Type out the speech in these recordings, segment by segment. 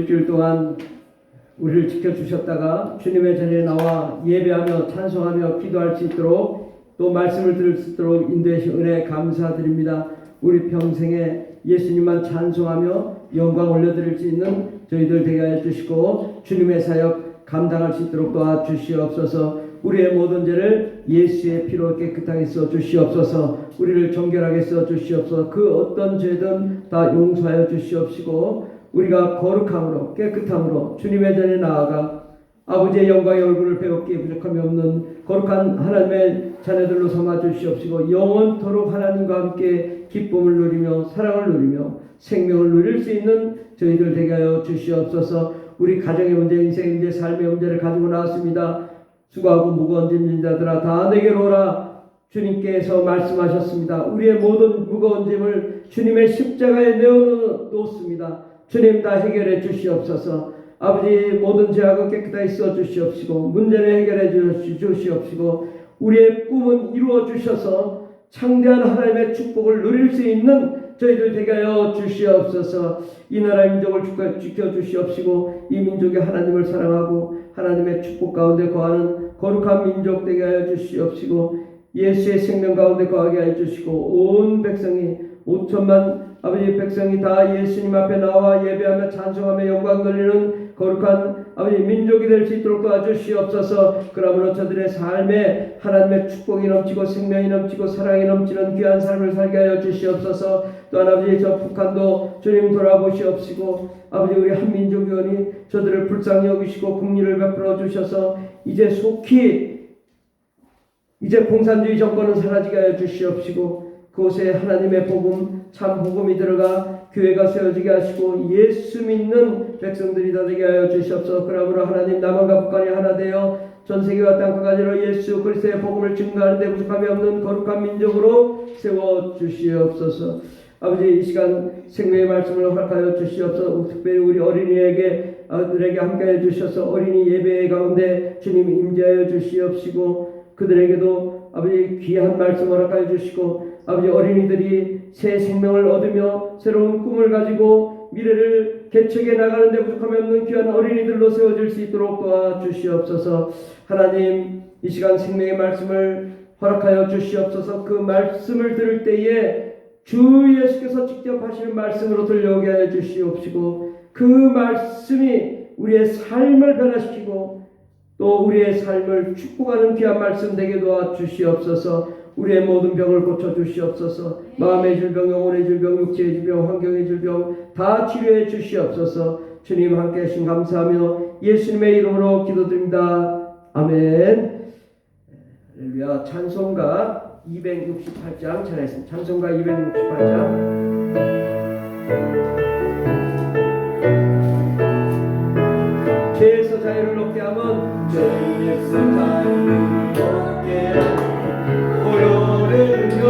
일주일 동안 우리를 지켜주셨다가 주님의 전에 나와 예배하며 찬송하며 기도할 수 있도록 또 말씀을 들을 수 있도록 인도해주신 은혜 감사드립니다. 우리 평생에 예수님만 찬송하며 영광 올려드릴 수 있는 저희들 되게 하여 주시고 주님의 사역 감당할 수 있도록 도와주시옵소서. 우리의 모든 죄를 예수의 피로 깨끗하게 써 주시옵소서. 우리를 정결하게 써 주시옵소서. 그 어떤 죄든 다 용서하여 주시옵시고 우리가 거룩함으로 깨끗함으로 주님의 전에 나아가 아버지의 영광의 얼굴을 배웠기에 부족함이 없는 거룩한 하나님의 자녀들로 삼아 주시옵시고 영원토록 하나님과 함께 기쁨을 누리며 사랑을 누리며 생명을 누릴 수 있는 저희들 되게 하여 주시옵소서. 우리 가정의 문제, 인생의 문제, 삶의 문제를 가지고 나왔습니다. 수고하고 무거운 짐진 자들아 다 내게로 오라. 주님께서 말씀하셨습니다. 우리의 모든 무거운 짐을 주님의 십자가에 내어놓습니다. 주님 다 해결해 주시옵소서. 아버지 모든 죄악은 깨끗하게 써 주시옵시고 문제를 해결해 주시옵시고 우리의 꿈은 이루어 주셔서 창대한 하나님의 축복을 누릴 수 있는 저희들 되게 하여 주시옵소서. 이 나라 민족을 지켜 주시옵시고 이 민족이 하나님을 사랑하고 하나님의 축복 가운데 거하는 거룩한 민족 되게 하여 주시옵시고 예수의 생명 가운데 거하게 하여 주시고 온 백성이 5천만 아버지 백성이 다 예수님 앞에 나와 예배하며 찬송하며 영광 돌리는 거룩한 아버지 민족이 될 수 있도록 도와주시옵소서. 그러므로 저들의 삶에 하나님의 축복이 넘치고 생명이 넘치고 사랑이 넘치는 귀한 삶을 살게 하여 주시옵소서. 또한 아버지 저 북한도 주님 돌아보시옵시고 아버지 우리 한민족위원이 저들을 불쌍히 여기시고 긍휼을 베풀어 주셔서 이제 속히 이제 공산주의 정권은 사라지게 하여 주시옵시고 그곳에 하나님의 복음 참 복음이 들어가 교회가 세워지게 하시고 예수 믿는 백성들이 다 되게 하여 주시옵소서. 그러므로 하나님 남한과 북한이 하나 되어 전 세계와 땅끝까지로 예수 그리스도의 복음을 증거하는 데 부족함이 없는 거룩한 민족으로 세워 주시옵소서. 아버지 이 시간 생명의 말씀을 허락하여 주시옵소서. 특별히 우리 어린이에게 함께해 주셔서 어린이 예배 가운데 주님 임재하여 주시옵시고 그들에게도 아버지 귀한 말씀 허락하여 주시고 아버지 어린이들이 새 생명을 얻으며 새로운 꿈을 가지고 미래를 개척해 나가는 데 부족함이 없는 귀한 어린이들로 세워질 수 있도록 도와주시옵소서. 하나님 이 시간 생명의 말씀을 허락하여 주시옵소서. 그 말씀을 들을 때에 주 예수께서 직접 하시는 말씀으로 들려오게 하여 주시옵시고 그 말씀이 우리의 삶을 변화시키고 또 우리의 삶을 축복하는 귀한 말씀 되게 도와주시옵소서. 우리의 모든 병을 고쳐주시옵소서. 마음의 질병, 영혼의 질병, 육체의 질병, 환경의 질병 다 치료해 주시옵소서. 주님 함께 하신 감사하며 예수님의 이름으로 기도드립니다. 아멘. 할렐루야. 찬송가 268장 전했습니다. 찬송가 268장 죄에서 자유를 얻게 하면 죄에서 자유를 얻게 하면 고요해요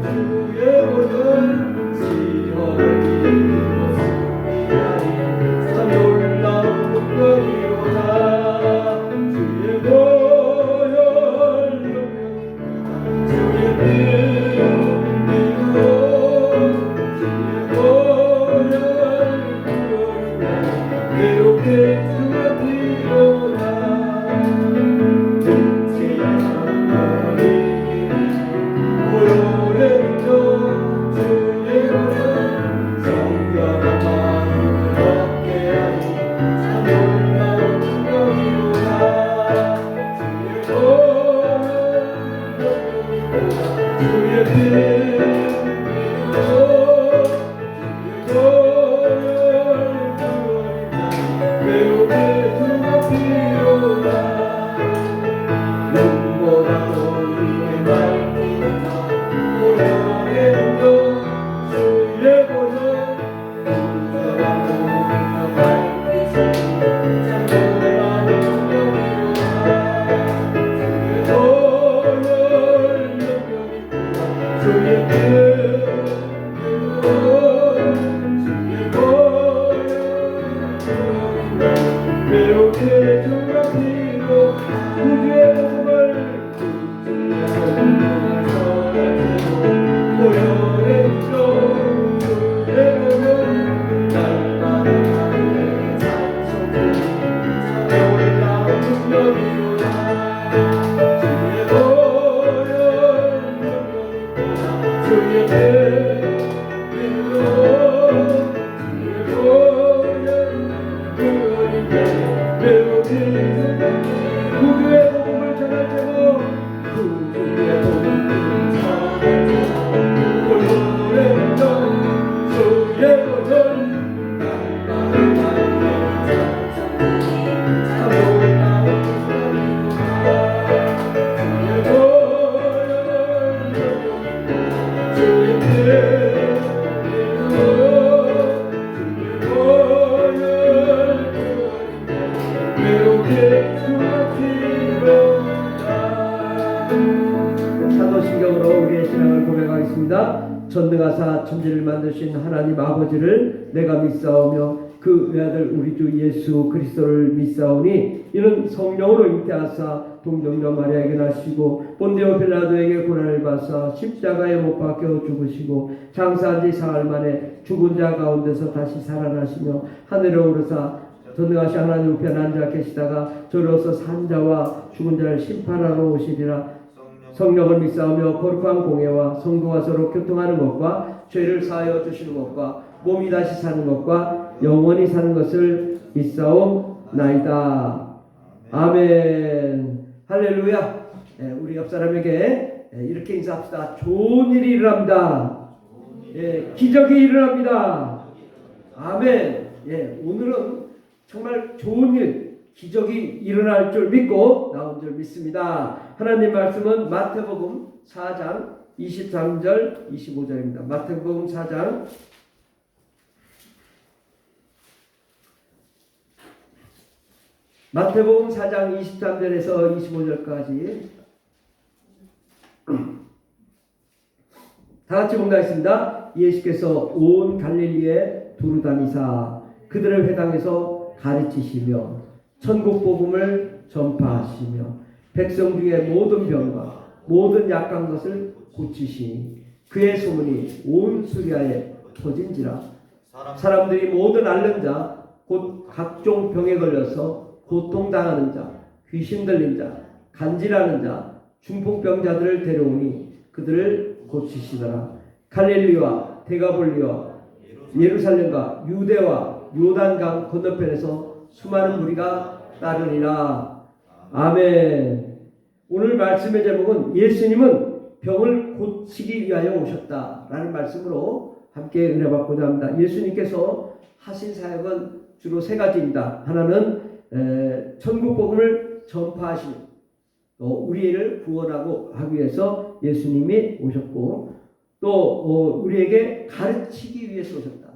주의 모든 시험을 이기고 승리하리 참 놀라운 것이로다 주의 보혈 주의 피 믿고 주의 보혈 외롭게 주가 필요다 We'll 고백합니다. 전능하사 천지를 만드신 하나님 아버지를 내가 믿사오며 그 외아들 우리 주 예수 그리스도를 믿사오니 이는 성령으로 잉태하사 동정녀 마리아에게 나시고 본디오 빌라도에게 고난을 받사 십자가에 못 박혀 죽으시고 장사한 지 사흘 만에 죽은 자 가운데서 다시 살아나시며 하늘에 오르사 전능하신 하나님 우편 앉아 계시다가 저로서 산자와 죽은 자를 심판하러 오시리라. 성령을 믿사오며 거룩한 공예와 성도와 서로 교통하는 것과 죄를 사하여 주시는 것과 몸이 다시 사는 것과 영원히 사는 것을 믿사옵나이다. 아멘. 할렐루야. 우리 옆 사람에게 이렇게 인사합시다. 좋은 일이 일어납니다. 기적이 일어납니다. 아멘. 오늘은 정말 좋은 일, 기적이 일어날 줄 믿고 나온 줄 믿습니다. 하나님 말씀은 마태복음 4장 23절 25절입니다. 마태복음 4장 23절에서 25절까지 다 같이 공부하겠습니다. 예수께서 온 갈릴리에 두루 다니사 그들을 회당에서 가르치시며 천국 복음을 전파하시며 백성 중에 모든 병과 모든 약한 것을 고치시니 그의 소문이 온 수리아에 퍼진지라. 사람들이 모든 앓는 자 곧 각종 병에 걸려서 고통당하는 자, 귀신 들린 자, 간질하는 자, 중풍병자들을 데려오니 그들을 고치시더라. 갈릴리와 데가볼리와 예루살렘과 유대와 요단강 건너편에서 수많은 무리가 따르니라. 아멘. 오늘 말씀의 제목은 예수님은 병을 고치기 위하여 오셨다라는 말씀으로 함께 은혜 받고자 합니다. 예수님께서 하신 사역은 주로 세 가지입니다. 하나는 천국 복음을 전파하시는, 또 우리를 구원하고 하기 위해서 예수님이 오셨고, 또 우리에게 가르치기 위해서 오셨다.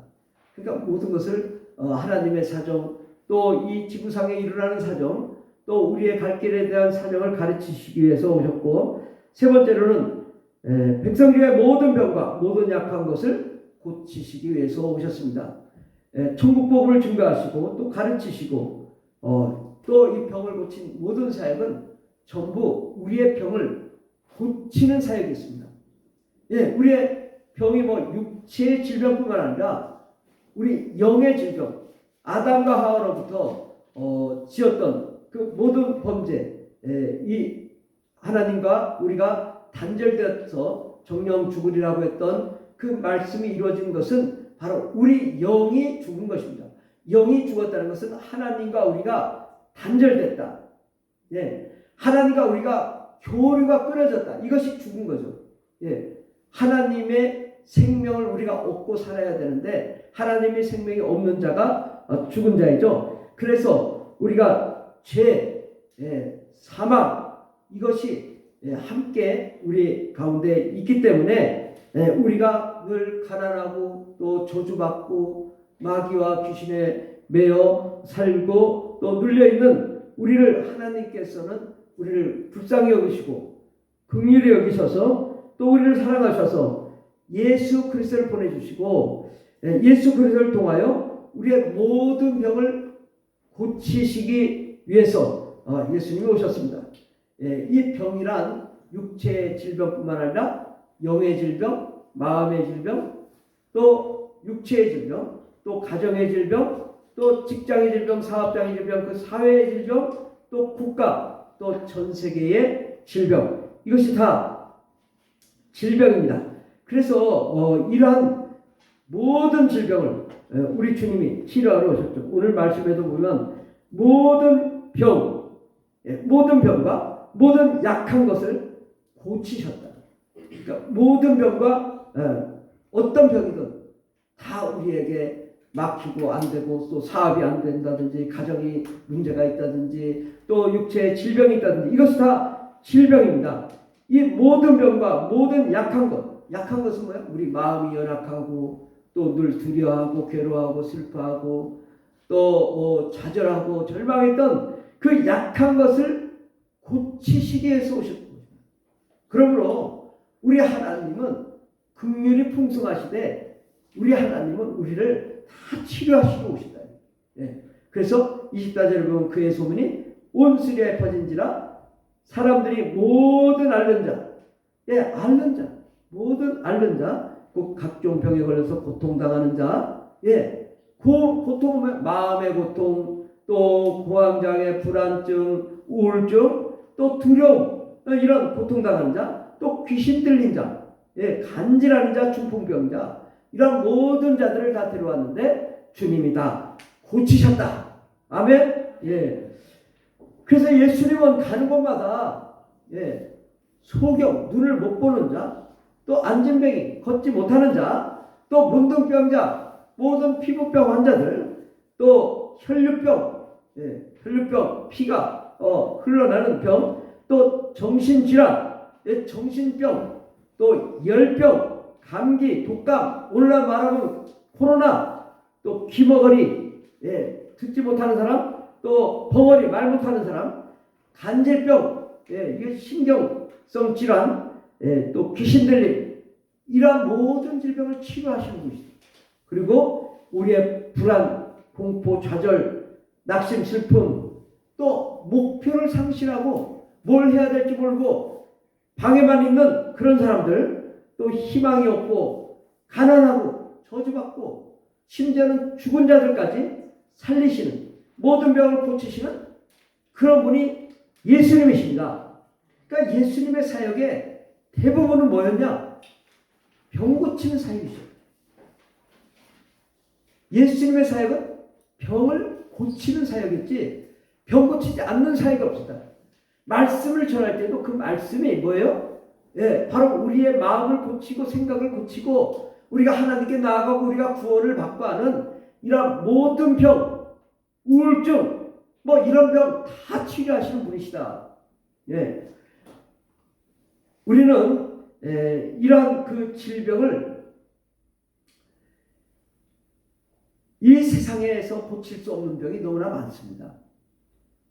그러니까 모든 것을 하나님의 사정, 또 이 지구상에 일어나는 사정, 또 우리의 갈 길에 대한 사정을 가르치시기 위해서 오셨고, 세 번째로는 백성 중의 모든 병과 모든 약한 것을 고치시기 위해서 오셨습니다. 천국 복음을 증거하시고 또 가르치시고 또 이 병을 고친 모든 사역은 전부 우리의 병을 고치는 사역이 있습니다. 우리의 병이 육체의 질병뿐만 아니라 우리 영의 질병, 아담과 하와로부터 지었던 그 모든 범죄, 이 하나님과 우리가 단절되어서 정령 죽으리라고 했던 그 말씀이 이루어진 것은 바로 우리 영이 죽은 것입니다. 영이 죽었다는 것은 하나님과 우리가 단절됐다. 하나님과 우리가 교류가 끊어졌다. 이것이 죽은 거죠. 하나님의 생명을 우리가 얻고 살아야 되는데 하나님의 생명이 없는 자가 죽은 자이죠. 그래서 우리가 죄, 사망 이것이 함께 우리 가운데 있기 때문에 우리가 늘 가난하고 또 저주받고 마귀와 귀신에 매여 살고 또 눌려있는 우리를 하나님께서는 우리를 불쌍히 여기시고 긍휼히 여기셔서 또 우리를 사랑하셔서 예수 그리스도를 보내주시고 예수 그리스도를 통하여 우리의 모든 병을 고치시기 위해서 예수님이 오셨습니다. 이 병이란 육체의 질병뿐만 아니라 영의 질병, 마음의 질병, 또 육체의 질병, 또 가정의 질병, 또 직장의 질병, 사업장의 질병, 그 사회의 질병, 또 국가, 또 전 세계의 질병, 이것이 다 질병입니다. 그래서 이러한 모든 질병을 우리 주님이 치료하러 오셨죠. 오늘 말씀에도 보면 모든 병, 모든 병과 모든 약한 것을 고치셨다. 그러니까 모든 병과 어떤 병이든 다 우리에게 막히고 안 되고 또 사업이 안 된다든지 가정이 문제가 있다든지 또 육체에 질병이 있다든지 이것이 다 질병입니다. 이 모든 병과 모든 약한 것, 약한 것은 뭐예요? 우리 마음이 연약하고 또 늘 두려워하고 괴로워하고 슬퍼하고 또 좌절하고 절망했던 그 약한 것을 고치시기 위해서 오셨습니다. 그러므로 우리 하나님은 긍휼이 풍성하시되 우리 하나님은 우리를 다 치료하시고 오신다. 예. 그래서 24절에 보면 그의 소문이 온 시리아에 퍼진지라 사람들이 모든 앓는 자, 예, 앓는 자, 모든 앓는 자, 꼭 각종 병에 걸려서 고통당하는 자, 예, 고통은 마음의 고통, 또 공황장애, 불안증, 우울증, 또 두려움, 이런 고통당하는 자, 또 귀신 들린 자, 예, 간질하는 자, 중풍병자, 이런 모든 자들을 다 데려왔는데 주님이 다 고치셨다. 아멘. 예. 그래서 예수님은 가는 곳마다 예, 소경, 눈을 못 보는 자, 또 안진뱅이, 걷지 못하는 자, 또 문둥병자, 모든 피부병 환자들, 또 혈류병, 예, 혈류병, 피가 흘러나는 병, 또 정신질환, 예, 정신병, 또 열병, 감기, 독감, 오늘날 말하면 코로나, 또 귀머거리, 예, 듣지 못하는 사람, 또 벙어리, 말 못하는 사람, 간질병, 예, 이게 신경성 질환, 예, 또 귀신 들림, 이러한 모든 질병을 치료하시는 분이시죠. 그리고 우리의 불안, 공포, 좌절, 낙심, 슬픔, 또 목표를 상실하고 뭘 해야 될지 모르고 방에만 있는 그런 사람들, 또 희망이 없고 가난하고 저주받고 심지어는 죽은 자들까지 살리시는, 모든 병을 고치시는 그런 분이 예수님이십니다. 그러니까 예수님의 사역의 대부분은 뭐였냐? 병 고치는 사역이죠. 예수님의 사역은 병을 고치는 사역이지 병 고치지 않는 사역이 없었다. 말씀을 전할 때도 그 말씀이 뭐예요? 예, 바로 우리의 마음을 고치고 생각을 고치고 우리가 하나님께 나아가고 우리가 구원을 받고 하는 이런 모든 병, 우울증, 뭐 이런 병 다 치료하시는 분이시다. 예. 우리는 이러한 그 질병을 이 세상에서 고칠 수 없는 병이 너무나 많습니다.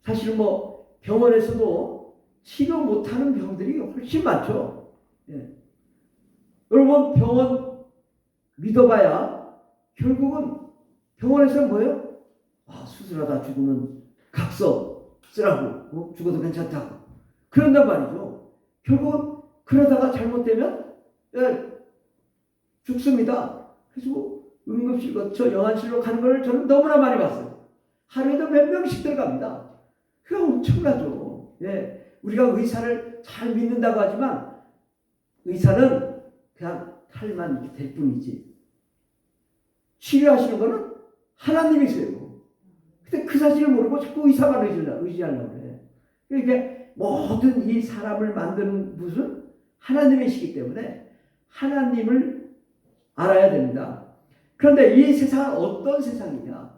사실 뭐 병원에서도 치료 못하는 병들이 훨씬 많죠. 예. 여러분 병원 믿어봐야 결국은 병원에서는 뭐예요? 수술하다 죽으면 각서 쓰라고, 죽어도 괜찮다고 그런단 말이죠. 결국은 그러다가 잘못되면 죽습니다. 그래서 응급실 거쳐 영안실로 가는 걸 저는 너무나 많이 봤어요. 하루에도 몇 명씩 들어갑니다. 그게 엄청나죠. 예. 우리가 의사를 잘 믿는다고 하지만 의사는 그냥 칼만 될 뿐이지 치료하시는 거는 하나님이세요. 근데 그 사실을 모르고 자꾸 의사만 의지하려고 그래. 그러니까 모든 이 사람을 만드는 분은 하나님이시기 때문에 하나님을 알아야 됩니다. 그런데 이 세상은 어떤 세상이냐?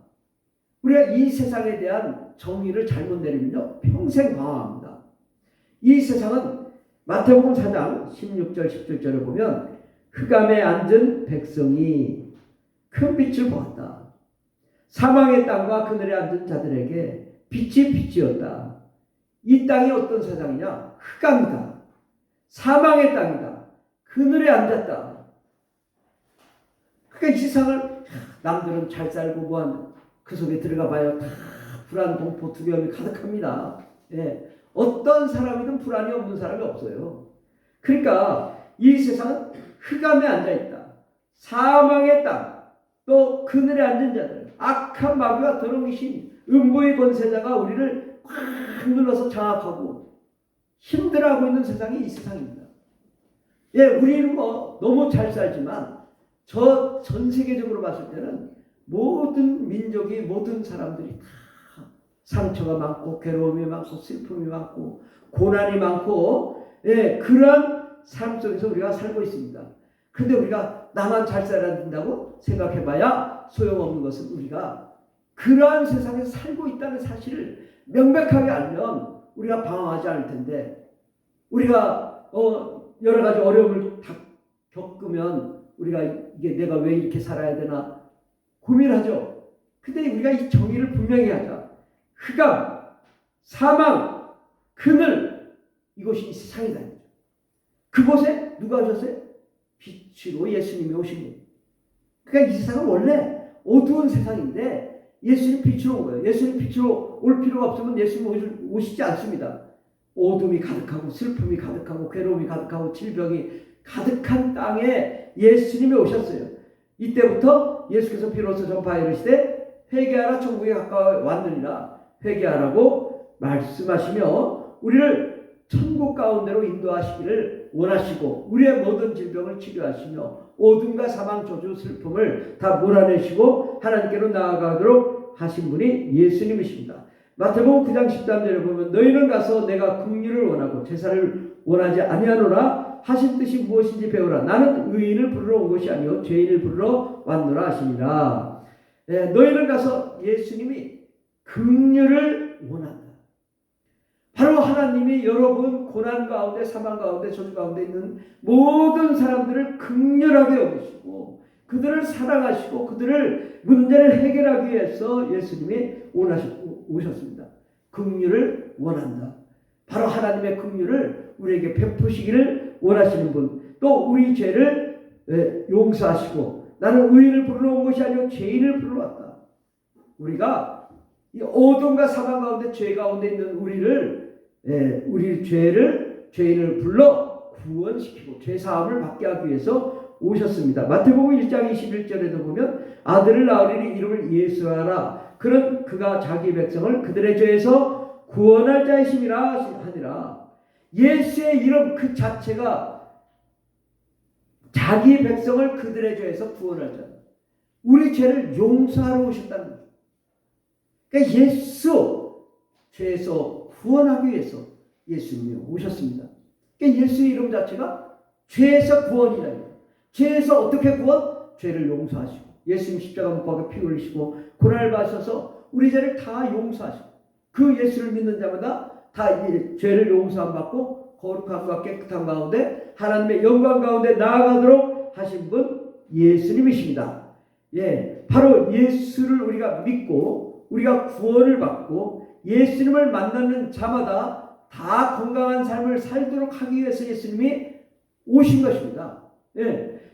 우리가 이 세상에 대한 정의를 잘못 내리면요 평생 방황합니다. 이 세상은 마태복음 4장 16절 17절을 보면 흑암에 앉은 백성이 큰 빛을 보았다. 사망의 땅과 그늘에 앉은 자들에게 빛이 빛이었다. 이 땅이 어떤 세상이냐? 흑암이다. 사망의 땅이다. 그늘에 앉았다. 그러니까 이 세상을 남들은 잘 살고 뭐한 그 속에 들어가 봐요. 다 불안, 공포, 두려움이 가득합니다. 예. 어떤 사람이든 불안이 없는 사람이 없어요. 그러니까 이 세상은 흑암에 앉아있다. 사망의 땅, 또 그늘에 앉은 자들, 악한 마귀와 더러운 귀신, 음부의 권세자가 우리를 꽉 눌러서 장악하고 힘들어하고 있는 세상이 이 세상입니다. 예, 우리는 뭐 너무 잘 살지만 전 세계적으로 봤을 때는 모든 민족이, 모든 사람들이 다 상처가 많고 괴로움이 많고 슬픔이 많고 고난이 많고, 예, 그런 삶 속에서 우리가 살고 있습니다. 그런데 우리가 나만 잘 살아야 된다고 생각해봐야 소용없는 것은 우리가 그러한 세상에서 살고 있다는 사실을 명백하게 알면 우리가 방황하지 않을 텐데, 우리가 여러 가지 어려움을 다 겪으면 우리가 이게 내가 왜 이렇게 살아야 되나 고민하죠. 근데 우리가 이 정의를 분명히 하자. 흑암, 사망, 그늘, 이것이 이 세상이다. 그곳에 누가 오셨어요? 빛이 빛으로 예수님이 오신 거예요. 그러니까 이 세상은 원래 어두운 세상인데 예수님 빛으로 온 거예요. 예수님 빛으로 올 필요가 없으면 예수님 오시지 않습니다. 어둠이 가득하고 슬픔이 가득하고 괴로움이 가득하고 질병이 가득한 땅에 예수님이 오셨어요. 이때부터 예수께서 비로소 전파하여 이르시되 회개하라 천국에 가까워 왔느니라 회개하라고 말씀하시며 우리를 천국 가운데로 인도하시기를 원하시고 우리의 모든 질병을 치료하시며 어둠과 사망 저주 슬픔을 다 몰아내시고 하나님께로 나아가도록 하신 분이 예수님이십니다. 마태복음 9장 13절에 보면 너희는 가서 내가 긍휼을 원하고 제사를 원하지 아니하노라 하신 뜻이 무엇인지 배우라. 나는 의인을 부르러 온 것이 아니요 죄인을 부르러 왔노라 하시니라. 너희는 가서 예수님이 긍휼을 원한다. 바로 하나님이 여러분 고난 가운데 사망 가운데 저주 가운데 있는 모든 사람들을 긍휼하게 여기시고 그들을 사랑하시고 그들을 문제를 해결하기 위해서 예수님이 오셨습니다. 긍휼을 원한다. 바로 하나님의 긍휼을 우리에게 베푸시기를 원하시는 분. 또 우리 죄를 용서하시고 나는 의인을 부르러 온 것이 아니고 죄인을 부르러 왔다. 우리가 이 어둠과 사망 가운데 죄 가운데 있는 우리 죄인을 불러 구원시키고 죄사함을 받게 하기 위해서 오셨습니다. 마태복음 1장 21절에도 보면 아들을 낳으리니 이름을 예수하라. 그는 그가 자기 백성을 그들의 죄에서 구원할 자이심이라 하니라. 예수의 이름 그 자체가 자기 백성을 그들의 죄에서 구원할 자. 우리 죄를 용서하러 오셨다는 거죠. 그러니까 예수 죄에서 구원하기 위해서 예수님이 오셨습니다. 그러니까 예수의 이름 자체가 죄에서 구원이라는 거예요. 죄에서 어떻게 구원? 죄를 용서하시고 예수님 십자가 못 박아 피 흘리시고 고난을 받으셔서 우리 죄를 다 용서하시고 그 예수를 믿는 자마다 다 죄를 용서함 받고 거룩함과 깨끗함 가운데 하나님의 영광 가운데 나아가도록 하신 분 예수님이십니다. 바로 예수를 우리가 믿고 우리가 구원을 받고 예수님을 만나는 자마다 다 건강한 삶을 살도록 하기 위해서 예수님이 오신 것입니다.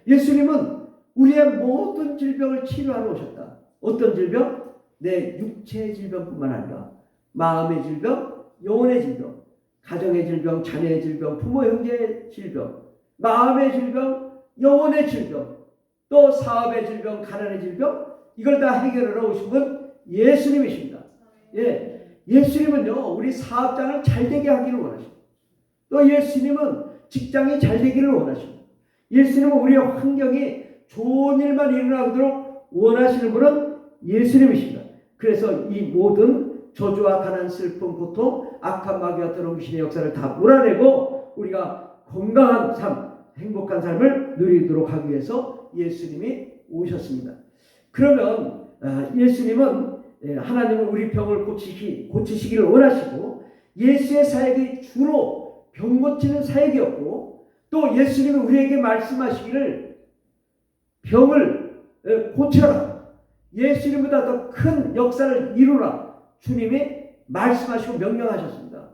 예수님은 우리의 모든 질병을 치료하러 오셨다. 어떤 질병? 내 육체의 질병뿐만 아니라 마음의 질병, 영혼의 질병, 가정의 질병, 자녀의 질병, 부모 형제의 질병, 마음의 질병, 영혼의 질병, 또 사업의 질병, 가난의 질병, 이걸 다 해결하러 오신 분 예수님이십니다. 예수님은요 우리 사업장을 잘 되게 하기를 원하십니다. 또 예수님은 직장이 잘 되기를 원하십니다. 예수님은 우리의 환경이 좋은 일만 일어나도록 원하시는 분은 예수님이십니다. 그래서 이 모든 저주와 가난, 슬픔, 고통, 악한 마귀와 더러운 귀신의 역사를 다 몰아내고 우리가 건강한 삶, 행복한 삶을 누리도록 하기 위해서 예수님이 오셨습니다. 그러면 예수님은 하나님은 우리 병을 고치시기를 원하시고 예수의 사역이 주로 병 고치는 사역이었고 또 예수님이 우리에게 말씀하시기를 병을 고쳐라. 예수님보다 더 큰 역사를 이루라. 주님이 말씀하시고 명령하셨습니다.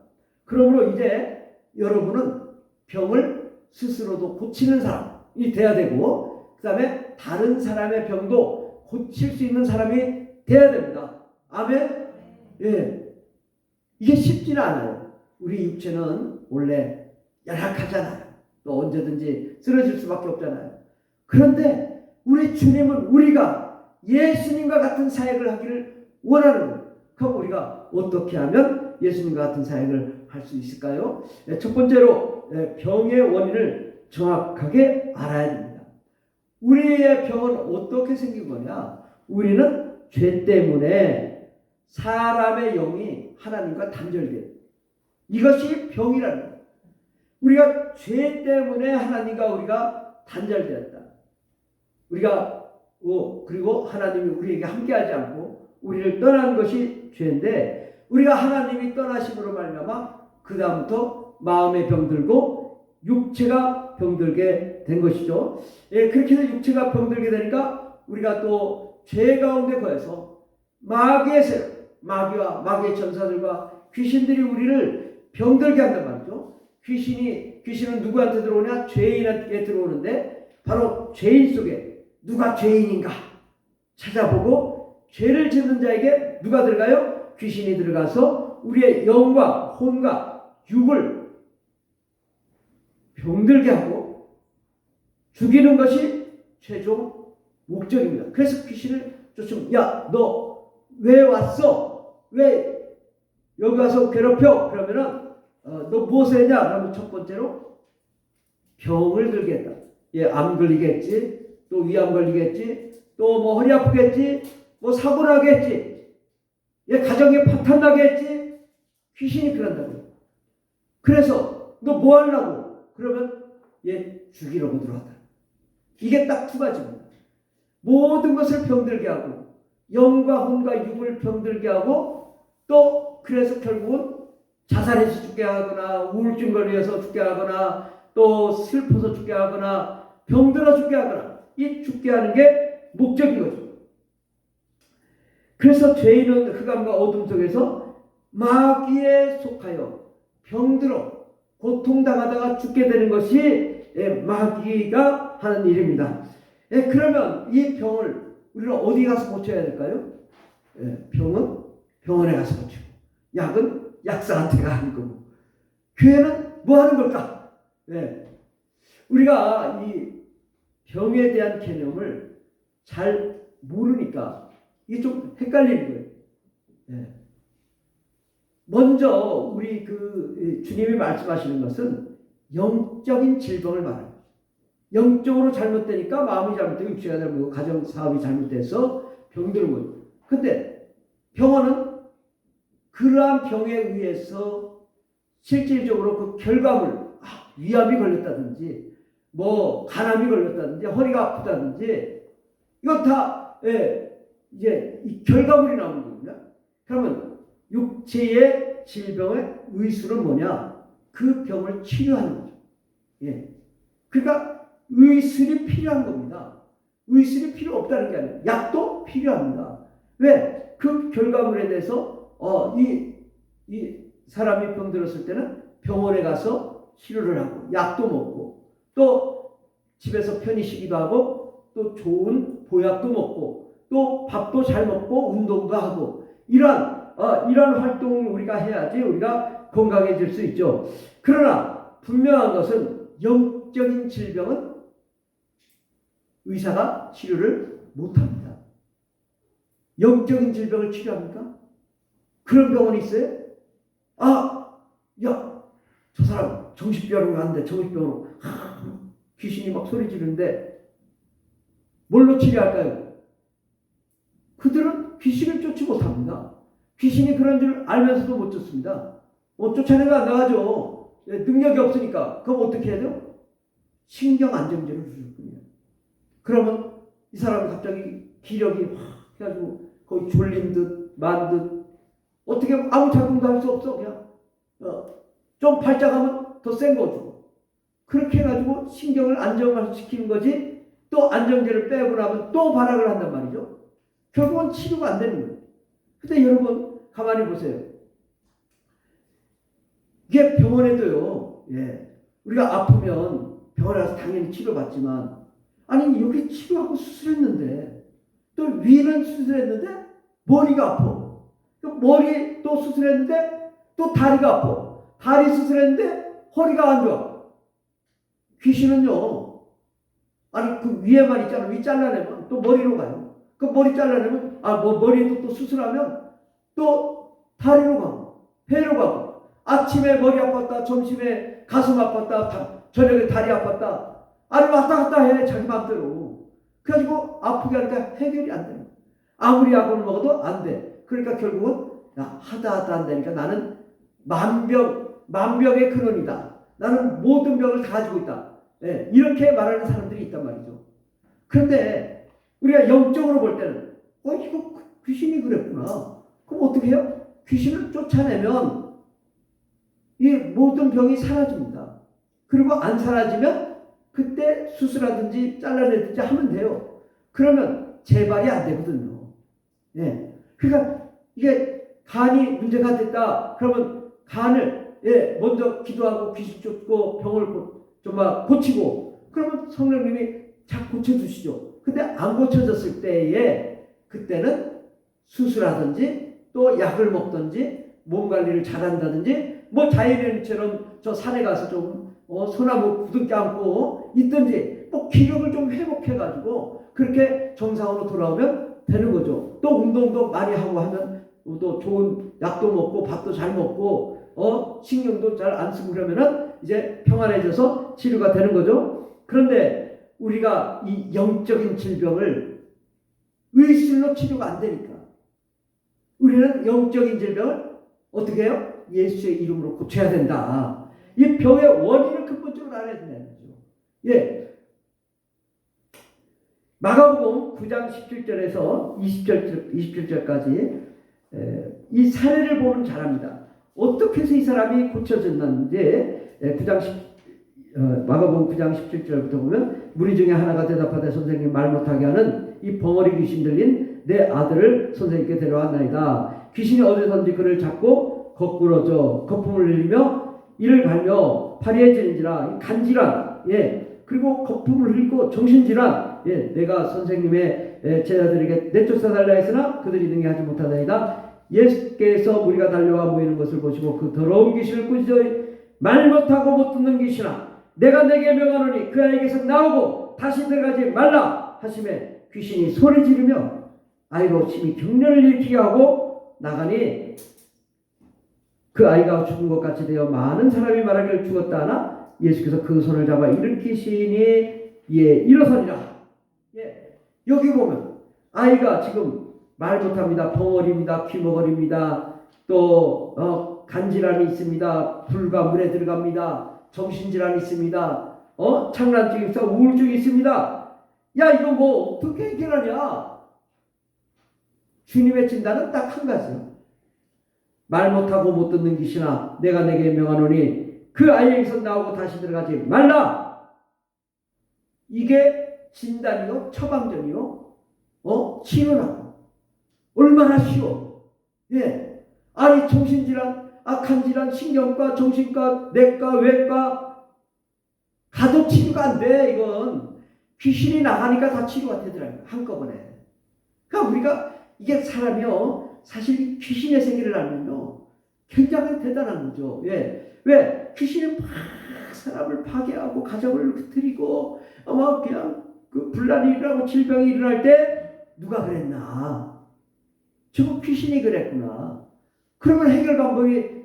그러므로 이제 여러분은 병을 스스로도 고치는 사람이 돼야 되고 그 다음에 다른 사람의 병도 고칠 수 있는 사람이 돼야 됩니다. 아멘? 이게 쉽지는 않아요. 우리 육체는 원래 연약하잖아요. 또 언제든지 쓰러질 수밖에 없잖아요. 그런데 우리 주님은 우리가 예수님과 같은 사역을 하기를 원하는 거예요. 그럼 우리가 어떻게 하면 예수님과 같은 사역을 할 수 있을까요? 첫 번째로 병의 원인을 정확하게 알아야 됩니다. 우리의 병은 어떻게 생긴 거냐? 우리는 죄 때문에 사람의 영이 하나님과 단절돼요. 이것이 병이라는 거예요. 우리가 죄 때문에 하나님과 우리가 단절되었다. 그리고 하나님이 우리에게 함께하지 않고 우리를 떠난 것이 죄인데 우리가 하나님이 떠나심으로 말미암아 그 다음부터 마음의 병들고 육체가 병들게 된 것이죠. 그렇게 해서 육체가 병들게 되니까 우리가 또 죄 가운데 거해서 마귀의 세력, 마귀와 마귀의 전사들과 귀신들이 우리를 병들게 한단 말이죠. 귀신은 누구한테 들어오냐? 죄인에게 들어오는데 바로 죄인 속에 누가 죄인인가 찾아보고 죄를 짓는 자에게 누가 들어가요? 귀신이 들어가서 우리의 영과 혼과 육을 병들게 하고 죽이는 것이 최종 목적입니다. 그래서 귀신을 쫓으면 야, 너 왜 왔어? 왜 여기 와서 괴롭혀? 그러면은 너 무엇을 했냐? 그러면 첫 번째로 병을 들게 했다. 암 걸리겠지, 또 위암 걸리겠지, 또 뭐 허리 아프겠지, 뭐 사고 나겠지, 가정에 파탄 나겠지. 귀신이 그런다고요. 그래서 너 뭐 하려고? 그러면 죽이려고 들어왔다. 이게 딱 두 가지입니다. 모든 것을 병들게 하고 영과 혼과 육을 병들게 하고 또 그래서 결국은 자살해서 죽게 하거나 우울증 걸려서 죽게 하거나 또 슬퍼서 죽게 하거나 병들어 죽게 하거나 이 죽게 하는 게 목적인 거죠. 그래서 죄인은 흑암과 어둠 속에서 마귀에 속하여 병들어 고통당하다가 죽게 되는 것이 마귀가 하는 일입니다. 그러면 이 병을 우리는 어디 가서 고쳐야 될까요? 병은 병원에 가서 고치고 약은 약사한테 가는 거고 교회는 뭐 하는 걸까? 우리가 이 병에 대한 개념을 잘 모르니까 이게 좀 헷갈리는 거예요. 먼저 우리 주님이 말씀하시는 것은 영적인 질병을 말합니다. 영적으로 잘못되니까 마음이 잘못되고 육체가 잘못되고 가정 사업이 잘못돼서 병드는 거죠. 근데 병원은 그러한 병에 의해서 실질적으로 그 결과물, 위암이 걸렸다든지 뭐 간암이 걸렸다든지 허리가 아프다든지 이거 다 이제 이 결과물이 나오는 거거든요. 그러면 육체의 질병의 의술은 뭐냐? 그 병을 치료하는 거죠. 그러니까 의술이 필요한 겁니다. 의술이 필요 없다는 게 아니에요. 약도 필요합니다. 왜? 그 결과물에 대해서 이 사람이 병들었을 때는 병원에 가서 치료를 하고 약도 먹고 또 집에서 편히 쉬기도 하고 또 좋은 보약도 먹고 또 밥도 잘 먹고 운동도 하고 이런 활동을 우리가 해야지 우리가 건강해질 수 있죠. 그러나 분명한 것은 영적인 질병은 의사가 치료를 못합니다. 영적인 질병을 치료합니까? 그런 병원이 있어요? 저 사람 정신병으로 가는데 정신병으로 귀신이 막 소리 지르는데 뭘로 치료할까요? 그들은 귀신을 쫓지 못합니다. 귀신이 그런 줄 알면서도 못 쫓습니다. 쫓아내가 안 나가죠. 능력이 없으니까. 그럼 어떻게 해야 돼요? 신경 안정제를 주실 뿐이에요. 그러면 이 사람은 갑자기 기력이 확 해가지고 거의 졸린 듯 만 듯 어떻게 아무 작용도 할 수 없어. 그냥 좀 발작하면 더 센 거 주고 그렇게 해가지고 신경을 안정시키는 거지. 또 안정제를 빼고 나면 또 발악을 한단 말이죠. 결국은 치료가 안 되는 거예요. 근데 여러분 가만히 보세요. 이게 병원에도요. 우리가 아프면 병원에 가서 당연히 치료받지만 아니 여기 치료하고 수술했는데 또 위는 수술했는데 머리가 아파. 머리 또 수술했는데 또 다리가 아파. 다리 수술했는데 허리가 안 좋아. 귀신은요. 아니 그 위에만 있잖아. 위 잘라내면 또 머리로 가요. 그 머리 잘라내면 머리도 또 수술하면 또 다리로 가고 배로 가고 아침에 머리 아팠다. 점심에 가슴 아팠다. 저녁에 다리 아팠다. 아니 왔다 갔다 해. 자기 마음대로. 그래가지고 아프게 하니까 해결이 안 돼요. 아무리 약을 먹어도 안 돼. 그러니까 결국은 하다 한다니까 나는 만병의 근원이다. 나는 모든 병을 다 가지고 있다. 이렇게 말하는 사람들이 있단 말이죠. 그런데 우리가 영적으로 볼 때는 이거 귀신이 그랬구나. 그럼 어떻게 해요? 귀신을 쫓아내면 이 모든 병이 사라집니다. 그리고 안 사라지면 그때 수술하든지 잘라내든지 하면 돼요. 그러면 재발이 안 되거든요. 그러니까 이게 간이 문제가 됐다. 그러면 간을 먼저 기도하고 귀신 쫓고 병을 좀 고치고 그러면 성령님이 잘 고쳐주시죠. 근데 안 고쳐졌을 때에 그때는 수술하든지 또 약을 먹든지 몸 관리를 잘한다든지 뭐 자연인처럼 저 산에 가서 좀 소나무 부둥켜 안고 있든지 뭐 기력을 좀 회복해가지고 그렇게 정상으로 돌아오면 되는 거죠. 또 운동도 많이 하고 하면 또 좋은 약도 먹고 밥도 잘 먹고 신경도 잘 안 쓰고 그러면은 이제 평안해져서 치료가 되는 거죠. 그런데 우리가 이 영적인 질병을 의술로 치료가 안 되니까 우리는 영적인 질병을 어떻게 해요? 예수의 이름으로 고쳐야 된다. 이 병의 원인을 근본적으로 알아야 된다는 거죠. 예. 마가복음 9장 17절에서 27절까지 이 사례를 보면 잘합니다. 어떻게 해서 이 사람이 고쳐졌는지 마가복음 9장 17절부터 보면 무리 중에 하나가 대답하되 선생님 말 못하게 하는 이 벙어리 귀신 들린 내 아들을 선생님께 데려왔나이다. 귀신이 어디선지 그를 잡고 거꾸러져 거품을 흘리며 이를 갈며 파리해지는지라 간질환 그리고 거품을 흘리고 정신질환 내가 선생님의 제자들에게 내쫓아달라 했으나 그들이 능히 하지 못하나이다. 예수께서 무리가 달려와 모이는 것을 보시고 그 더러운 귀신을 꾸짖어 말 못하고 못 듣는 귀신아 내가 내게 명하노니 그 아이에게서 나오고 다시 들어가지 말라 하심에 귀신이 소리 지르며 아이로 심히 격려를 일으키게 하고 나가니 그 아이가 죽은 것 같이 되어 많은 사람이 말하기를 죽었다 하나 예수께서 그 손을 잡아 일으키시니 일어서니라. 여기 보면 아이가 지금 말 못합니다. 벙어리입니다. 귀머거리입니다. 또 간질환이 있습니다. 불과 물에 들어갑니다. 정신질환이 있습니다. 장난증이 있어 우울증이 있습니다. 야 이거 뭐 어떻게 해결하냐? 주님의 진단은 딱 한 가지요. 말 못하고 못 듣는 귀신아 내가 내게 명하노니 그 아이에게서 나오고 다시 들어가지 말라. 이게 진단이요 처방전이요 치료라고. 얼마나 쉬워. 아니 정신질환 간질환 신경과 정신과 내과 외과 가도 치료가 안 돼. 이건 귀신이 나가니까 다 치료가 되더라고요 한꺼번에. 그러니까 우리가 이게 사람이요 사실 귀신의 세계를 알면요 굉장히 대단한 거죠. 왜 귀신이 막 사람을 파괴하고 가정을 흐트리고 아마 그냥 그 분란이 일어나고 질병이 일어날 때 누가 그랬나? 저거 귀신이 그랬구나. 그러면 해결 방법이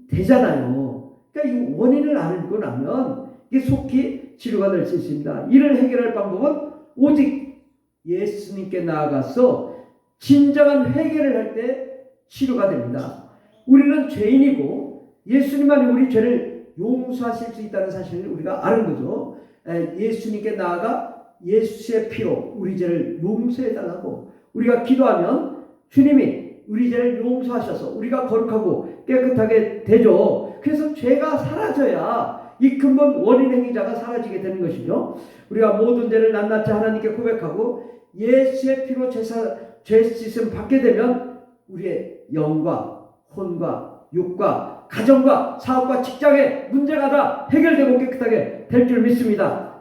되잖아요. 그러니까 이 원인을 알고 나면 이게 속히 치료가 될 수 있습니다. 이를 해결할 방법은 오직 예수님께 나아가서 진정한 회개를 할 때 치료가 됩니다. 우리는 죄인이고 예수님만이 우리 죄를 용서하실 수 있다는 사실을 우리가 아는 거죠. 예수님께 나아가 예수의 피로 우리 죄를 용서해달라고 우리가 기도하면 주님이 우리 죄를 용서하셔서 우리가 거룩하고 깨끗하게 되죠. 그래서 죄가 사라져야 이 근본 원인 행위자가 사라지게 되는 것이죠. 우리가 모든 죄를 낱낱이 하나님께 고백하고 예수의 피로 죄 씻음 받게 되면 우리의 영과 혼과 육과 가정과 사업과 직장의 문제가 다 해결되고 깨끗하게 될 줄 믿습니다.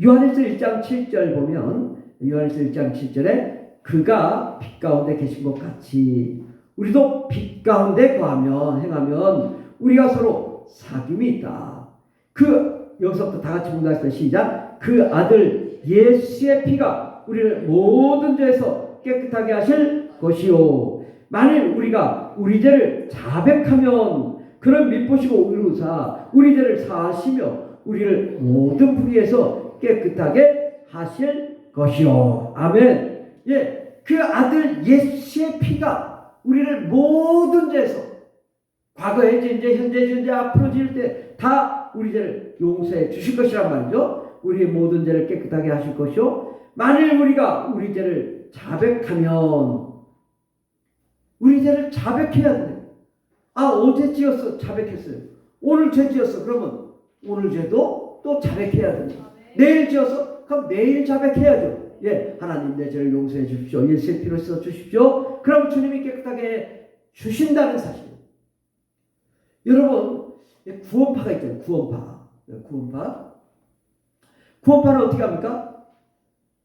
요한일서 1장 7절 보면 요한일서 1장 7절에 그가 빛 가운데 계신 것 같이 우리도 빛 가운데 거하면 행하면 우리가 서로 사귐이 있다. 여기서부터 다 같이 문답했어요. 시작. 그 아들 예수의 피가 우리를 모든 죄에서 깨끗하게 하실 것이요. 만일 우리가 우리 죄를 자백하면 그런 믿으시고 의로사 우리 죄를 사하시며 우리를 모든 불의에서 깨끗하게 하실 것이요. 아멘. 그 아들 예수의 피가 우리를 모든 죄에서 과거의 죄, 현재 죄, 앞으로 지을 때 다 우리 죄를 용서해 주실 것이란 말이죠. 우리의 모든 죄를 깨끗하게 하실 것이요. 만일 우리가 우리 죄를 자백하면 우리 죄를 자백해야 돼요. 어제 지었어. 자백했어요. 오늘 죄 지었어. 그러면 오늘 죄도 또 자백해야 됩니다. 내일 지었어. 그럼 내일 자백해야죠. 하나님 내 죄를 용서해 주십시오. 예수의 피로 써 주십시오. 그럼 주님이 깨끗하게 주신다는 사실. 여러분 구원파가 있잖아요. 구원파. 구원파는 어떻게 합니까?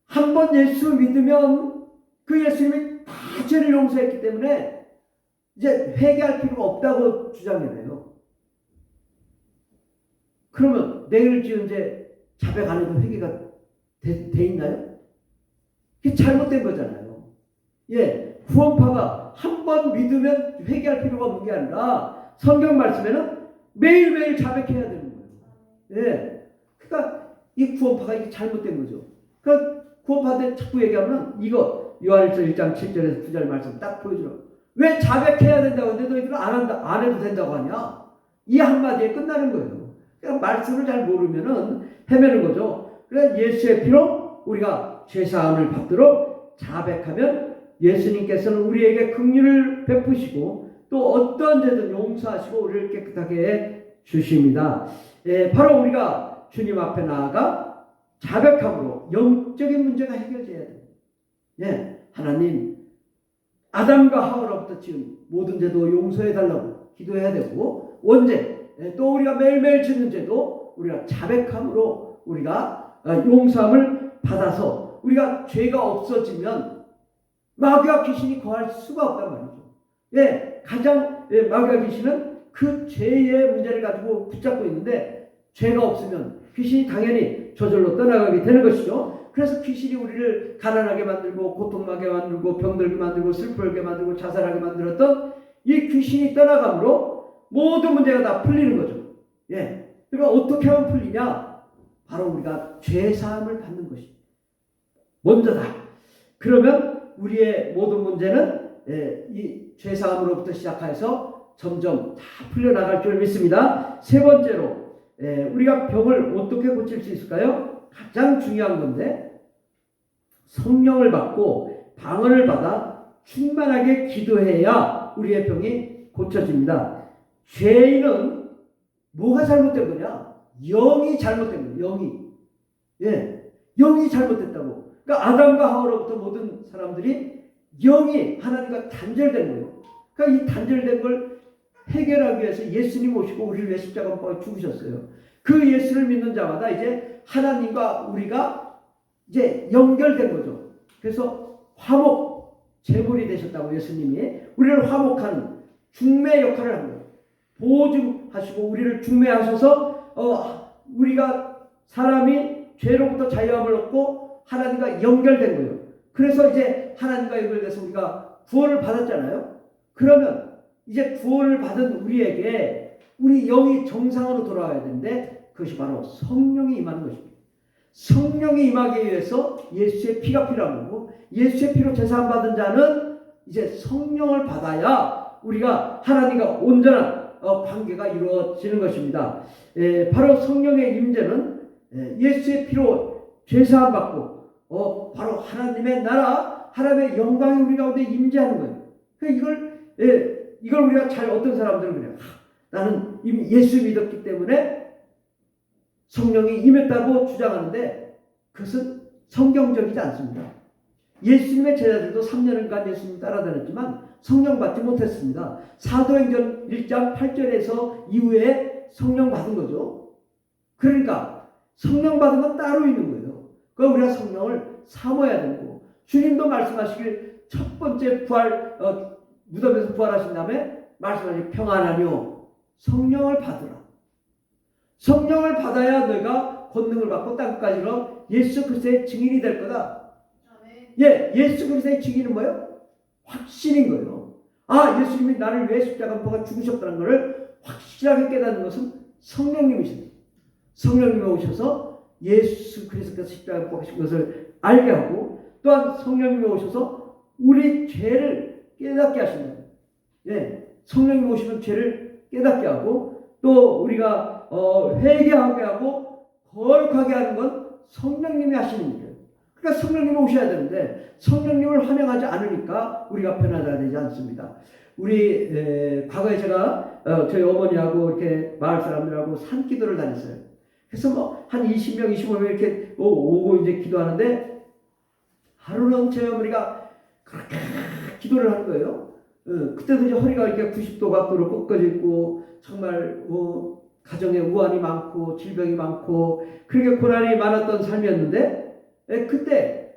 한 번 예수 믿으면 그 예수님이 다 죄를 용서했기 때문에 이제 회개할 필요가 없다고 주장해요. 그러면 내일 지은 죄 자백 안 해도 회개가 돼 있나요? 그게 잘못된 거잖아요. 예, 구원파가 한 번 믿으면 회개할 필요가 없는 게 아니라 성경 말씀에는 매일매일 자백해야 되는 거예요. 예, 그러니까 이 구원파가 이게 잘못된 거죠. 그러니까 구원파한테 자꾸 얘기하면 이거 요한일서 1장 7절에서 9절 말씀 딱 보여주라. 왜 자백해야 된다고 하는데 너희들은 안 해도 된다고 하냐? 이 한마디에 끝나는 거예요. 그러니까 말씀을 잘 모르면은 헤매는 거죠. 그래서 예수의 피로 우리가 죄사함을 받도록 자백하면 예수님께서는 우리에게 긍휼을 베푸시고 또 어떤 죄든 용서하시고 우리를 깨끗하게 해 주십니다. 바로 우리가 주님 앞에 나아가 자백함으로 영적인 문제가 해결돼야 돼요. 예, 하나님 아담과 하와로부터 지은 모든 죄도 용서해달라고 기도해야 되고 원죄 또 우리가 매일매일 짓는 죄도 우리가 자백함으로 우리가 용서함을 받아서 우리가 죄가 없어지면 마귀와 귀신이 거할 수가 없단 말이죠. 예, 가장 마귀와 귀신은 그 죄의 문제를 가지고 붙잡고 있는데 죄가 없으면 귀신이 당연히 저절로 떠나가게 되는 것이죠. 그래서 귀신이 우리를 가난하게 만들고 고통하게 만들고 병들게 만들고 슬프게 만들고 자살하게 만들었던 이 귀신이 떠나감으로 모든 문제가 다 풀리는 거죠. 예, 그러니까 어떻게 하면 풀리냐? 바로 우리가 죄사함을 받는 것이 먼저다. 그러면 우리의 모든 문제는 이 죄사함으로부터 시작해서 점점 다 풀려나갈 줄 믿습니다. 세 번째로 우리가 병을 어떻게 고칠 수 있을까요? 가장 중요한 건데 성령을 받고 방언을 받아 충만하게 기도해야 우리의 병이 고쳐집니다. 죄인은 뭐가 잘못된 거냐? 영이 잘못된 거예요. 영이. 예, 영이 잘못됐다고. 그러니까 아담과 하와로부터 모든 사람들이 영이 하나님과 단절된 거예요. 그러니까 이 단절된 걸 해결하기 위해서 예수님 오시고 우리를 위해 십자가 못 박아 죽으셨어요. 그 예수를 믿는 자마다 이제 하나님과 우리가 이제 연결된 거죠. 그래서 화목 제물이 되셨다고 예수님이 우리를 화목하는 중매 역할을 합니다. 보증하시고 우리를 중매하셔서 우리가 사람이 죄로부터 자유함을 얻고 하나님과 연결된 거예요. 그래서 이제 하나님과 연결돼서 우리가 구원을 받았잖아요. 그러면 이제 구원을 받은 우리에게 우리 영이 정상으로 돌아와야 되는데 그것이 바로 성령이 임하는 것입니다. 성령이 임하기 위해서 예수의 피가 필요한 거고 예수의 피로 제사함 받은 자는 이제 성령을 받아야 우리가 하나님과 온전한 관계가 이루어지는 것입니다. 바로 성령의 임재는 예수의 피로 죄사함 받고 바로 하나님의 나라 하나님의 영광이 우리 가운데 임재하는 거예요. 그러니까 이걸 우리가 잘 어떤 사람들은 그래요. 나는 이미 예수 믿었기 때문에 성령이 임했다고 주장하는데 그것은 성경적이지 않습니다. 예수님의 제자들도 3년간 예수님 따라다녔지만 성령 받지 못했습니다. 사도행전 1장 8절에서 이후에 성령 받은 거죠. 그러니까 성령 받은 건 따로 있는 거예요. 그러니까 우리가 성령을 사모해야 되고 주님도 말씀하시길 첫 번째 부활 무덤에서 부활하신 다음에 말씀하시길 평안하며 성령을 받으라. 성령을 받아야 너희가 권능을 받고 땅까지 이르러 예수 그리스도의 증인이 될 거다. 예, 예수 그리스도의 증인은 뭐예요? 확신인 거예요. 아, 예수님이 나를 위해 십자가 못 박아 죽으셨다는 것을 확실하게 깨닫는 것은 성령님이십니다. 성령님이 오셔서 예수 그리스도께서 십자가 못 박으신 것을 알게 하고 또한 성령님이 오셔서 우리 죄를 깨닫게 하신다. 예, 성령님이 오시면 죄를 깨닫게 하고 또 우리가 회개하게 하고 거룩하게 하는 건 성령님이 하시는 일이에요. 그러니까 성령님이 오셔야 되는데 성령님을 환영하지 않으니까 우리가 변화가 되지 않습니다. 우리 과거에 제가 저희 어머니하고 이렇게 마을 사람들하고 산기도를 다녔어요. 그래서 뭐 한 20명, 25명 이렇게 오고 이제 기도하는데 하루는 저희 어머니가 그렇게 기도를 하는 거예요. 그때도 이제 허리가 이렇게 90도 각도로 꺾어져 있고 정말 가정에 우환이 많고 질병이 많고 그렇게 고난이 많았던 삶이었는데 그때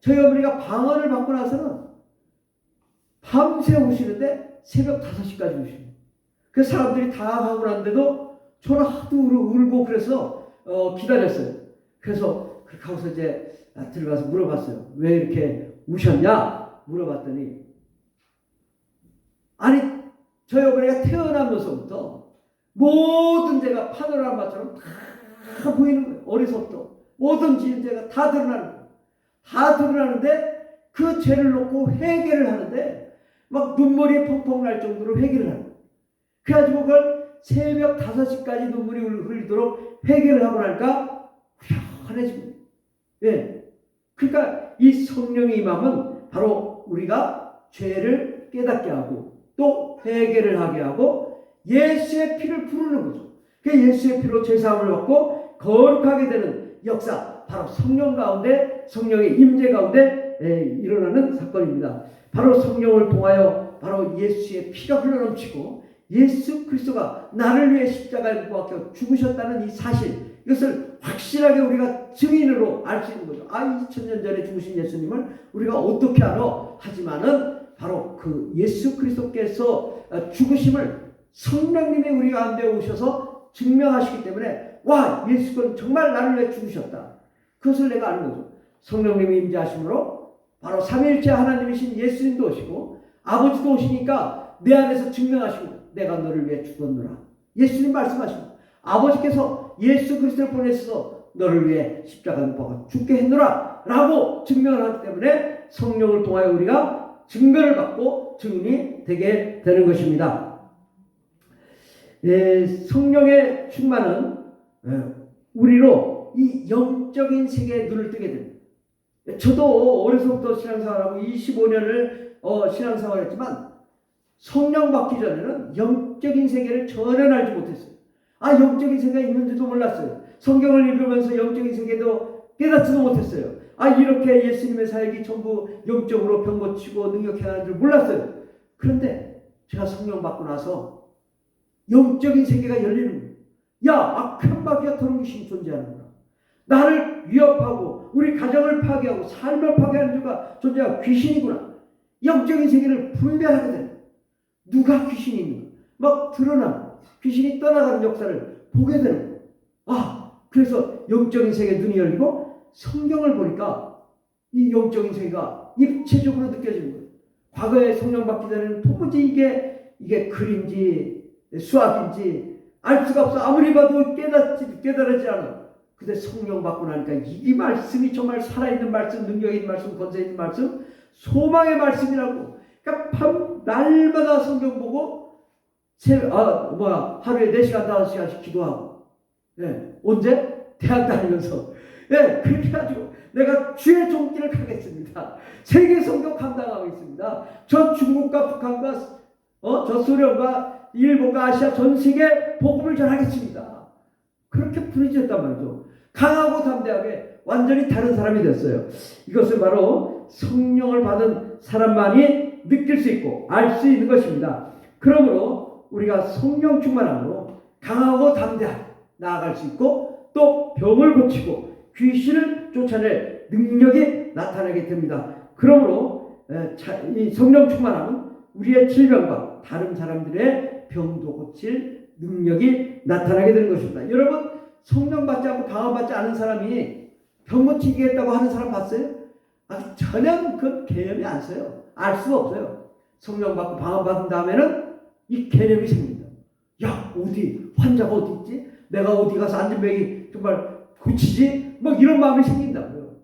저희 어머니가 방언을 받고 나서는 밤새 우시는데 새벽 5시까지 우시는. 그 사람들이 다 가고 났는데도 저는 하도 울고 그래서 기다렸어요. 그래서 그렇게 하고서 이제 들어가서 물어봤어요. 왜 이렇게 우셨냐? 물어봤더니 아니 저희 어머니가 태어나면서부터 모든 데가 파노라마처럼 다 보이는 거예요. 어려서부터 모든 지은 죄가 다 드러나는 거예요. 다 드러나는데 그 죄를 놓고 회개를 하는데 막 눈물이 펑펑 날 정도로 회개를 하는 거예요. 그래가지고 그걸 새벽 5시까지 눈물이 흘리도록 회개를 하고 나니까 후련해집니다. 그러니까 이 성령의 임함은 바로 우리가 죄를 깨닫게 하고 또 회개를 하게 하고 예수의 피를 부르는 거죠. 그 예수의 피로 죄사함을 받고 거룩하게 되는 역사, 바로 성령 가운데, 성령의 임재 가운데 일어나는 사건입니다. 바로 성령을 통하여 바로 예수의 피가 흘러넘치고 예수 그리스도가 나를 위해 십자가에 못 박혀 죽으셨다는 이 사실, 이것을 확실하게 우리가 증인으로 알 수 있는 거죠. 2000년 전에 죽으신 예수님을 우리가 어떻게 알아? 하지만은 바로 그 예수 그리스도께서 죽으심을 성령님이 우리 가운데 오셔서 증명하시기 때문에 와, 예수는 정말 나를 위해 죽으셨다. 그것을 내가 아는 거죠. 성령님이 임재하심으로 바로 삼위일체 하나님이신 예수님도 오시고 아버지도 오시니까 내 안에서 증명하시고 내가 너를 위해 죽었노라. 예수님 말씀하시고 아버지께서 예수 그리스도를 보내셔서 너를 위해 십자가에 못 박아 죽게 했노라 라고 증명을 하기 때문에 성령을 통하여 우리가 증거를 받고 증인이 되게 되는 것입니다. 성령의 충만은 우리로 이 영적인 세계에 눈을 뜨게 됩니다. 저도 어려서부터 신앙생활하고 25년을 신앙생활을 했지만 성령 받기 전에는 영적인 세계를 전혀 알지 못했어요. 영적인 세계가 있는지도 몰랐어요. 성경을 읽으면서 영적인 세계도 깨닫지도 못했어요. 이렇게 예수님의 사역이 전부 영적으로 병 고치고 능력해야 하는 줄 몰랐어요. 그런데 제가 성령 받고 나서 영적인 세계가 열리는 거예요. 악한 마귀가 더러운 귀신이 존재하는구나. 나를 위협하고 우리 가정을 파괴하고 삶을 파괴하는 자가 존재하고 귀신이구나. 영적인 세계를 분별하게 되는 거예요. 누가 귀신이 있는가? 막 드러나 귀신이 떠나가는 역사를 보게 되는 거예요. 그래서 영적인 세계에 눈이 열리고 성경을 보니까 이 영적인 세계가 입체적으로 느껴지는 거예요. 과거에 성령 받기 전에는 도무지 이게 글인지 수학인지 알 수가 없어. 아무리 봐도 깨달지 않아. 근데 성령 받고 나니까 이 말씀이 정말 살아있는 말씀, 능력 있는 말씀, 권세 있는 말씀, 소망의 말씀이라고. 그러니까 날마다 성경 보고 하루에 4시간, 5시간씩 기도하고. 언제? 대학 다니면서. 그렇게 해가지고 내가 주의 종길을 가겠습니다. 세계 선교 감당하고 있습니다. 저 중국과 북한과 저 소련과 일본과 아시아 전 세계 복음을 전하겠습니다. 그렇게 부르짖었단 말이죠. 강하고 담대하게 완전히 다른 사람이 됐어요. 이것은 바로 성령을 받은 사람만이 느낄 수 있고 알 수 있는 것입니다. 그러므로 우리가 성령 충만함으로 강하고 담대하게 나아갈 수 있고 또 병을 고치고 귀신을 쫓아낼 능력이 나타나게 됩니다. 그러므로 이 성령 충만함은 우리의 질병과 다른 사람들의 병도 고칠 능력이 나타나게 되는 것입니다. 여러분, 성령 받지 않고 강함받지 않은 사람이 병 고치겠다고 하는 사람 봤어요? 전혀 그 개념이 안 써요. 알 수가 없어요. 성령 받고 방언 받은 다음에는 이 개념이 생깁니다. 어디 환자가 어디 있지? 내가 어디 가서 안전병이 정말 고치지? 이런 마음이 생긴다고요.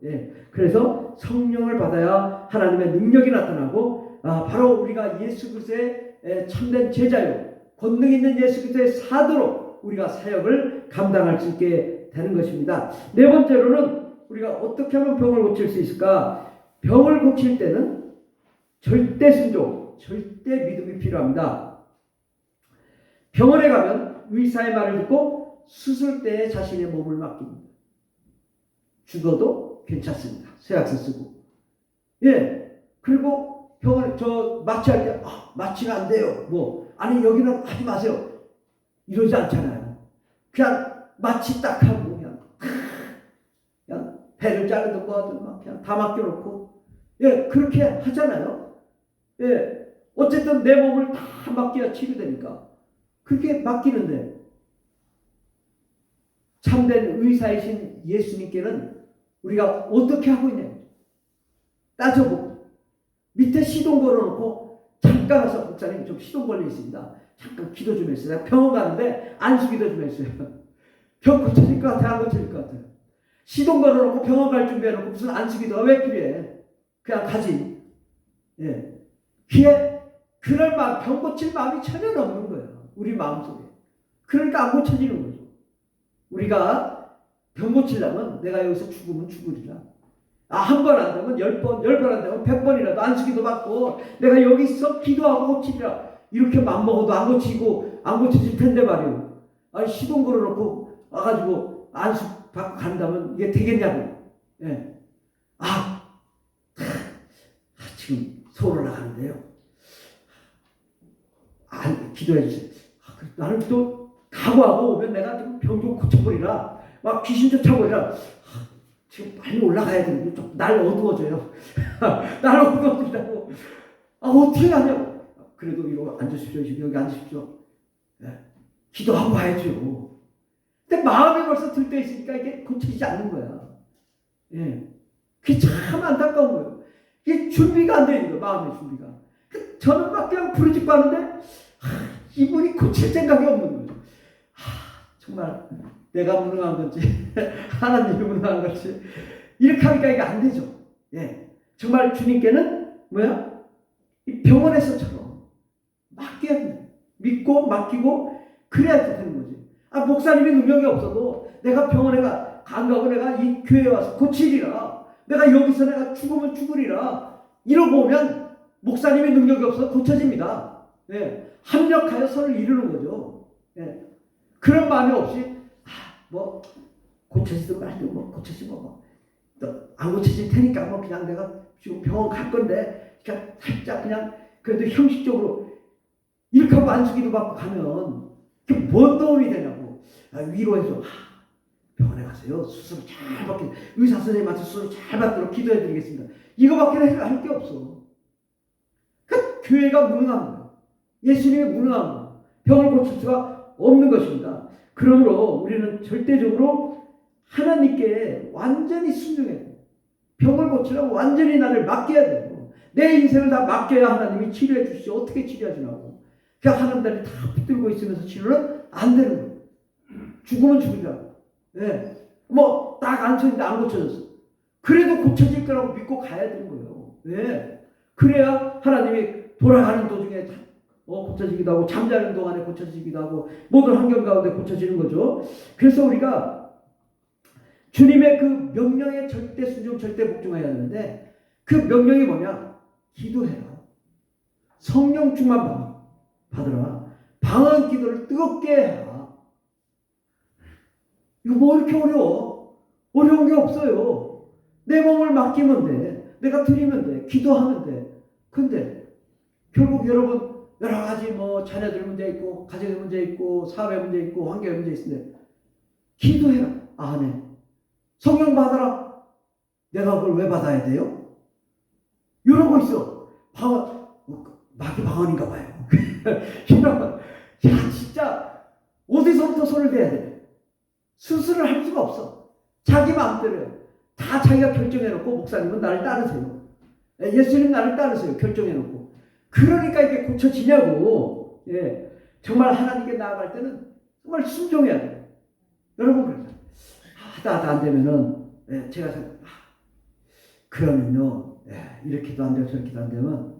그래서 성령을 받아야 하나님의 능력이 나타나고 바로 우리가 예수 그리스도의 참된 제자요 권능 있는 예수 그리스도의 사도로 우리가 사역을 감당할 수 있게 되는 것입니다. 네 번째로는 우리가 어떻게 하면 병을 고칠 수 있을까? 병을 고칠 때는 절대 순종, 절대 믿음이 필요합니다. 병원에 가면 의사의 말을 듣고 수술대에 자신의 몸을 맡깁니다. 죽어도 괜찮습니다. 세약서 쓰고. 그리고 병원에 마취할 때 마취가 안 돼요. 아니 여기는 하지 마세요. 이러지 않잖아요. 그냥 마치 딱 하고 그냥 배를 자르든 뭐하든 막 그냥 다 맡겨놓고, 예, 그렇게 하잖아요. 예, 어쨌든 내 몸을 다 맡겨야 치료되니까 그렇게 맡기는데, 참된 의사이신 예수님께는 우리가 어떻게 하고 있냐 따져보고, 밑에 시동 걸어놓고 잠깐 와서, 목사님 좀 시동 걸려 있습니다, 잠깐 기도 좀 했어요. 병원 가는데 안수기도 좀 했어요. 병 고쳐질 것 같아, 안 고쳐질 것 같아? 시동 걸어놓고 병원 갈 준비해놓고 무슨 안수기도가 왜 필요해? 그냥 가지. 예. 귀에 그럴 마음, 병 고칠 마음이 전혀 없는 거예요, 우리 마음속에. 그러니까 안 고쳐지는 거죠. 우리가 병 고치려면 내가 여기서 죽으면 죽으리라. 한 번 안 되면 10번, 10번 안 되면 100번이라도 안수기도 받고 내가 여기서 기도하고 고치리라. 이렇게 맘먹어도 안 고치고 안 고쳐질 텐데 말이에요. 시동 걸어놓고 와가지고 안수 받고 간다면 이게 되겠냐고. 예. 지금 서울 나가는데요. 기도해 주세요. 나는 또 각오하고 오면 내가 좀 병 좀 고쳐버리라. 막 귀신 쫓아버리라. 지금 빨리 올라가야 되는데 좀 날 어두워져요. 날 어두워진다고. 어떻게 하냐고. 그래도 이거 앉으십시오. 여기 앉으십시오. 네. 기도하고 와야죠. 근데 마음이 벌써 들떠 있으니까 이게 고쳐지지 않는 거야. 예. 그게 참 안타까운 거예요. 이게 준비가 안 되는 거예요. 마음의 준비가. 저는 막 그냥 부르짖고 하는데 이분이 고칠 생각이 없는 거예요. 정말 내가 무능한 건지 하나님이 무능한 건지 이렇게 하니까 이게 안 되죠. 예. 정말 주님께는 이 병원에서처럼 맡겨야 돼. 믿고 맡기고 그래야 되는 거지. 목사님이 능력이 없어도 내가 병원에 안 가고 내가 이 교회에 와서 고치리라. 내가 여기서 내가 죽으면 죽으리라. 이러고 오면 목사님이 능력이 없어서 고쳐집니다. 예. 합력하여 선을 이루는 거죠. 예. 그런 마음이 없이 고쳐지든 말든 고쳐지면 안 고쳐질 테니까 그냥 내가 지금 병원 갈 건데 그냥 살짝 그냥 그래도 형식적으로 이렇게 하고 안수기도 받고 가면 그게 뭔 도움이 되냐고. 위로해서 병원에 가세요. 수술 잘 받게, 의사 선생님한테 수술 잘 받도록 기도해 드리겠습니다. 이거밖에 할 게 없어. 그러니까 교회가 무능한 거예요. 예수님이 무능한 거예요. 병을 고칠 수가 없는 것입니다. 그러므로 우리는 절대적으로 하나님께 완전히 순종해야 돼요. 병을 고치려고 완전히 나를 맡겨야 돼요. 내 인생을 다 맡겨야 하나님이 치료해 주시죠. 어떻게 치료하시냐고. 그냥 하나님들이 다 붙들고 있으면서 치료는 안 되는 거예요. 죽으면 죽으라고. 네. 딱 앉혀있는데 안 고쳐졌어. 그래도 고쳐질 거라고 믿고 가야 되는 거예요. 네. 그래야 하나님이 돌아가는 도중에 고쳐지기도 하고, 잠자는 동안에 고쳐지기도 하고, 모든 환경 가운데 고쳐지는 거죠. 그래서 우리가 주님의 그 명령에 절대 순종, 절대 복종해야 하는데, 그 명령이 뭐냐? 기도해라. 성령 충만 받으라. 방언 기도를 뜨겁게 해라. 이거 이렇게 어려워? 어려운 게 없어요. 내 몸을 맡기면 돼. 내가 드리면 돼. 기도하면 돼. 근데 결국 여러분 여러 가지 자녀들 문제 있고, 가정의 문제 있고, 사회 문제 있고, 환경의 문제 있는데 기도해라. 네. 성령 받아라. 내가 그걸 왜 받아야 돼요? 이러고 있어. 마귀 방언인가 봐요. 이러면 진짜 어디서부터 손을 대야 돼? 수술을 할 수가 없어. 자기 마음대로요. 다 자기가 결정해놓고, 목사님은 나를 따르세요. 예수님 나를 따르세요. 결정해놓고. 그러니까 이게 고쳐지냐고. 예. 정말 하나님께 나아갈 때는 정말 순종해야 돼요. 여러분, 그래서 하다 안 되면은, 제가 그러면요, 이렇게도 안 되고 저렇게도 안 되면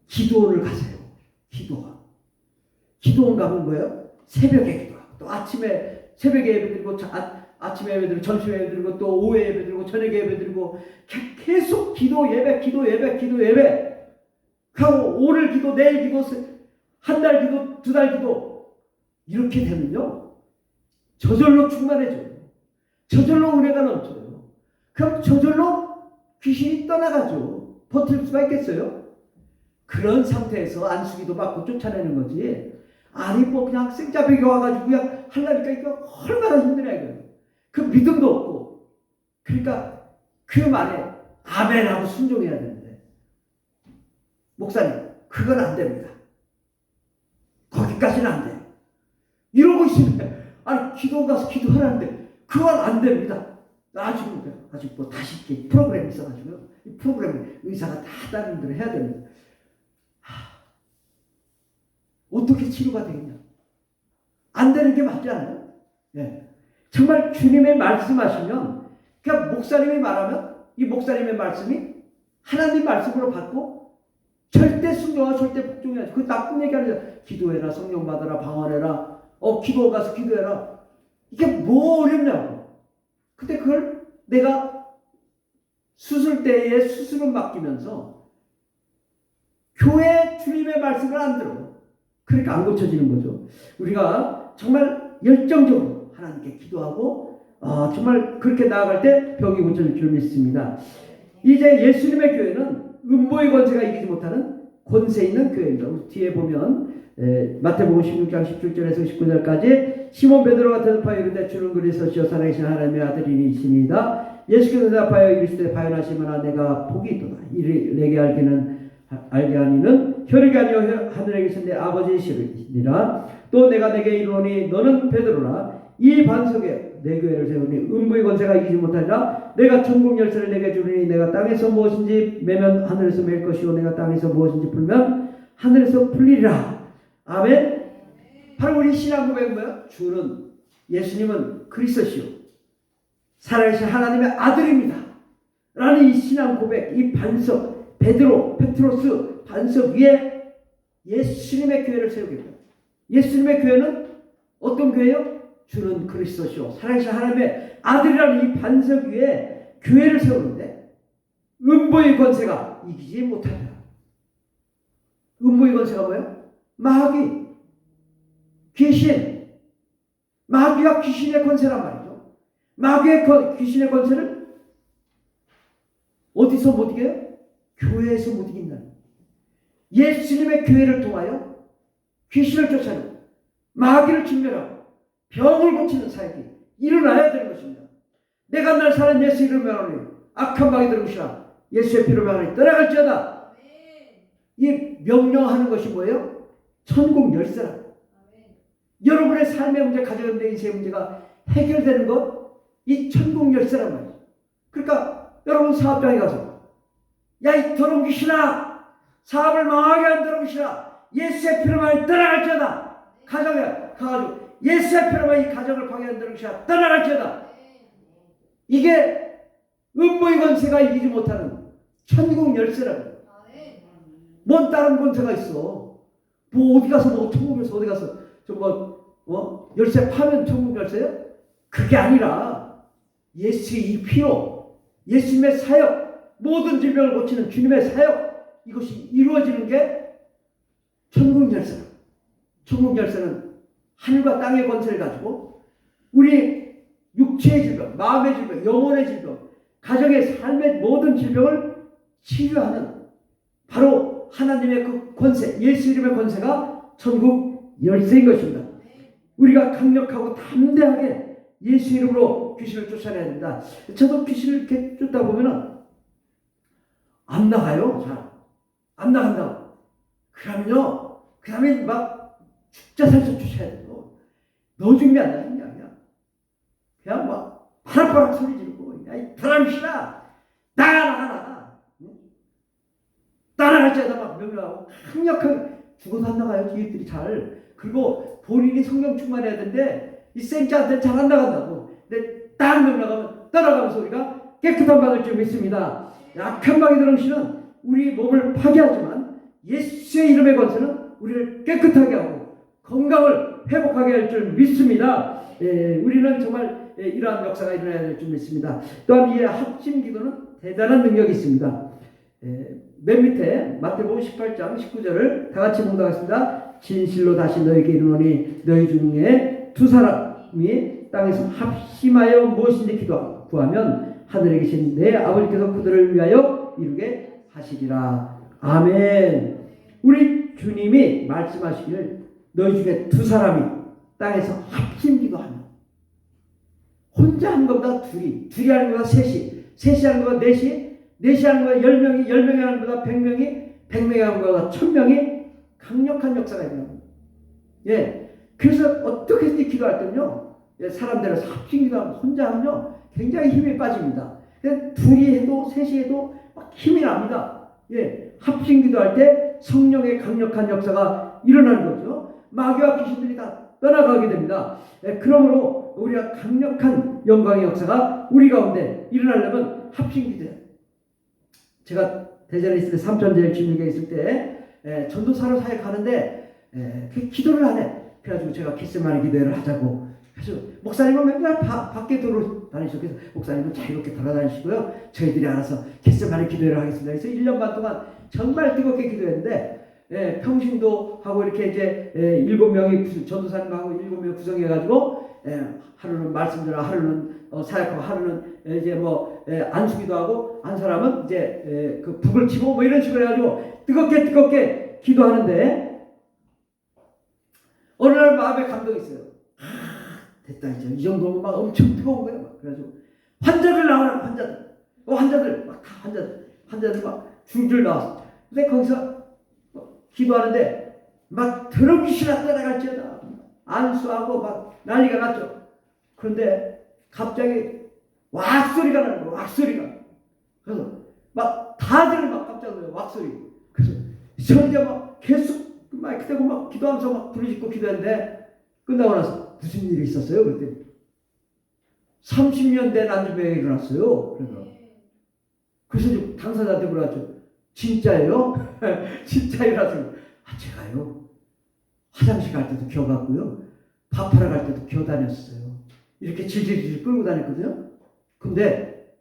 기도원을 가세요. 기도원 가면 뭐예요? 새벽에 기도하고, 또 아침에 새벽에 예배 드리고, 아침에 예배 드리고, 점심에 예배 드리고, 또 오후에 예배 드리고, 저녁에 예배 드리고, 계속 기도 예배. 하고 오늘 기도, 내일 기도, 한 달 기도, 두 달 기도, 이렇게 되면요 저절로 충만해져요. 저절로 은혜가 넘쳐요. 그럼 저절로 귀신이 떠나가죠. 버틸 수가 있겠어요? 그런 상태에서 안수기도 받고 쫓아내는 거지. 아니 뭐 그냥 생짜배기 와가지고 그냥 하려니까 이거 얼마나 힘드냐 이거. 그 믿음도 없고. 그러니까 그 말에 아멘하고 순종해야 되는데 목사님 그건 안 됩니다. 거기까지는 안 돼요. 이러고 있으면 아니 기도 가서 기도하라는데 그건 안 됩니다. 아직 뭐 다시 프로그램이 있어가지고요. 이 프로그램을 의사가 다 다른 대로 해야 됩니다. 어떻게 치료가 되겠냐? 안 되는 게 맞지 않아요? 예. 정말 주님의 말씀하시면, 그러니까 목사님이 말하면 이 목사님의 말씀이 하나님 말씀으로 받고 절대 순종하고 절대 복종해야지. 그 나쁜 얘기 아니죠. 기도해라, 성령 받아라, 방언해라, 기도 가서 기도해라. 이게 뭐 어렵냐고. 근데 그걸 내가 수술 때에 수술을 맡기면서 교회 주님의 말씀을 안 들어. 그러니까 안 고쳐지는 거죠. 우리가 정말 열정적으로 하나님께 기도하고 정말 그렇게 나아갈 때 병이 고쳐질 줄 믿습니다. 이제 예수님의 교회는 음보의 권세가 이기지 못하는 권세 있는 교회입니다. 뒤에 보면 마태복음 16장 17절에서 19절까지 시몬 베드로가 대답하여 이르되 주는 그리스도시요 살아계신 하나님의 아들이니이시니이다. 예수께서 대답하여 이르시되 바요나시므나 내가 복이 있도다. 이를 내게 알게 하니는 혈육이 아니요 하늘에 계신 내 아버지시니라. 또 내가 내게 이르노니 너는 베드로라. 이 반석에 내 교회를 세우니 음부의 권세가 이기지 못하리라. 내가 천국 열쇠를 내게 주리니 내가 땅에서 무엇인지 매면 하늘에서 맬 것이요 내가 땅에서 무엇인지 풀면 하늘에서 풀리리라. 아멘. 바로 우리 신앙 고백은 뭐예요? 주는 예수님은 그리스도시요 살아계신 하나님의 아들입니다 라는 이 신앙 고백, 이 반석 페트로스 반석 위에 예수님의 교회를 세우겠다. 예수님의 교회는 어떤 교회요? 주는 그리스도시요 살아계신 하나님의 아들이라는 이 반석 위에 교회를 세우는데 음보의 권세가 이기지 못한다. 음보의 권세가 뭐예요? 마귀, 귀신, 마귀와 귀신의 권세란 말이죠. 마귀의 귀신의 권세를 어디서 못 이겨요? 교회에서 못 이긴다. 예수님의 교회를 통하여 귀신을 쫓아내고 마귀를 진멸하고 병을 고치는 사역이 일어나야 되는 것입니다. 내가 날 사는 예수 이름으로 명하노니 악한 마귀 들으시라. 예수의 피로 명하노니 떠나갈지어다. 이 명령하는 것이 뭐예요? 천국 열쇠라. 여러분의 삶의 문제, 가정의 문제, 인생의 문제가 해결되는 것, 이 천국 열쇠란 말이에요. 그러니까 여러분 사업장에 가서 야 이 더러운 귀신아, 사업을 망하게 한 더러운 귀신아, 예수의 피로만 떠나갈지어다. 가정에 가가지고 예수의 피로만 이 가정을 파괴한 더러운 귀신아 떠나갈지어다. 이게 음모의 권세가 이기지 못하는 천국 열쇠라고. 뭔 다른 권세가 있어? 뭐 어디 가서 뭐 천국 열쇠 어디 가서 열쇠 파면 천국 열쇠요? 그게 아니라 예수의 이 피로 예수님의 사역, 모든 질병을 고치는 주님의 사역, 이것이 이루어지는 게 천국 열쇠다. 천국 열쇠는 하늘과 땅의 권세를 가지고 우리 육체의 질병, 마음의 질병, 영혼의 질병, 가정의 삶의 모든 질병을 치료하는 바로 하나님의 그 권세, 예수 이름의 권세가 천국 열쇠인 것입니다. 우리가 강력하고 담대하게 예수 이름으로 귀신을 쫓아내야 됩니다. 저도 귀신을 이렇게 쫓다 보면은 안 나가요. 잘 안 나간다고. 그 다음에 막 죽자살서 쫓아야 되고, 너 죽냐 안 죽냐 그냥 막 파락파락 소리 지르고, 야 이 바람씨라 나가 따라갈 때다 막 명령하고 강력하게 죽어서 안 나가요. 이들이 잘. 그리고 본인이 성령 충만해야 되는데 이 생자한테 잘 안 나간다고. 근데 딱 명령하면 따라가면서 우리가 깨끗한 받을 줄 믿습니다. 약한 마귀 들어오시는 우리 몸을 파괴하지만 예수의 이름의 권세는 우리를 깨끗하게 하고 건강을 회복하게 할 줄 믿습니다. 우리는 정말 이러한 역사가 일어나야 될 줄 믿습니다. 또한 이 합심 기도는 대단한 능력이 있습니다. 맨 밑에 마태복음 18장 19절을 다 같이 봉독하겠습니다. 진실로 다시 너에게 이르노니 너희 중에 두 사람이 땅에서 합심하여 무엇인지 구하면 하늘에 계신 내 아버지께서 그들을 위하여 이루게 하시리라. 아멘. 우리 주님이 말씀하시기를 너희 중에 두 사람이 땅에서 합심 기도하며, 혼자 하는 것보다 둘이 하는 것보다 셋이 하는 것보다 넷이 하는 것보다 10명이 하는 것보다 100명이 하는 것보다 1000명이 강력한 역사가 있는 겁니다. 예. 그래서 어떻게 해서 기도할 때는요, 예, 사람들은 합심 기도하면 혼자 하면요 굉장히 힘이 빠집니다. 둘이 해도 셋이 해도 막 힘이 납니다. 예. 합심 기도할 때 성령의 강력한 역사가 일어나는 거죠. 마귀와 귀신들이 다 떠나가게 됩니다. 예, 그러므로 우리가 강력한 영광의 역사가 우리 가운데 일어나려면 합심 기도예요. 제가 대전에 있을 때 삼천제일 진리교에 있을 때 전도사로 사회 가는데 그 기도를 하네. 그래가지고 제가 겟세마네 기도회를 하자고. 그래서 목사님은 맨날 밖에 돌아다니시고, 그래서 목사님은 자유롭게 돌아다니시고요, 저희들이 알아서 겟세마네 기도회를 하겠습니다. 그래서 1년 반 동안 정말 뜨겁게 기도했는데, 평신도 하고 이렇게 이제 7명이 전도사님하고 7명 구성해가지고 하루는 말씀 전하, 하루는 사역하고, 하루는 이제 뭐 안수기도 하고, 한 사람은 이제 그 북을 치고 뭐 이런 식으로 해가지고 뜨겁게 기도하는데, 어느 날 마음에 감동이 있어요. 됐다, 이제 이 정도면 막 엄청 뜨거운 거예요. 막. 그래가지고 환자들 나오라고, 환자들 막 다 환자들 막 줄줄 나왔어. 근데 거기서 기도하는데 막 더럽기시나 따라갈지어다 안수하고 막 난리가 났죠. 그런데 갑자기 왁 소리가 나는 거예요. 왁 소리가. 그래서 막 다들 막 깜짝 놀라요. 왁 소리. 그래서 저 이제 막 계속 마이크 대고 막 기도하면서 막 부르짖고 기도했는데, 끝나고 나서 무슨 일이 있었어요? 그랬더니 30년 된 안주병이 일어났어요. 그래서 당사자한테 물어봤죠. 진짜예요? 진짜 일어났어요. 제가요 화장실 갈 때도 기어갔고요, 밥하러 갈 때도 기어다녔어요. 이렇게 질질 끌고 다녔거든요. 근데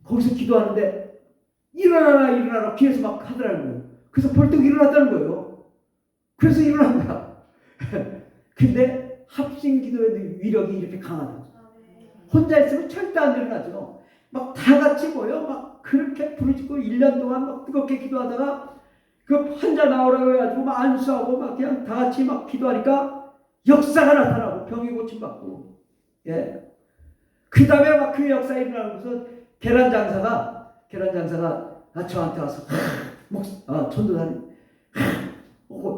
거기서 기도하는데 일어나라 귀에서 막 하더라는 거예요. 그래서 벌떡 일어났다는 거예요. 그래서 일어난 거야. 근데 합심 기도의 위력이 이렇게 강하다. 혼자 있으면 절대 안 일어나죠. 막 다 같이 모여 막 그렇게 부르짖고 1년 동안 막 뜨겁게 기도하다가 그 환자 나오라고 해가지고 막 안수하고 막 그냥 다 같이 막 기도하니까 역사가 나타나고 병이 고침받고, 예. 그 다음에 막 그 역사가 일어나면서 계란 장사가 저한테 와서 전도사님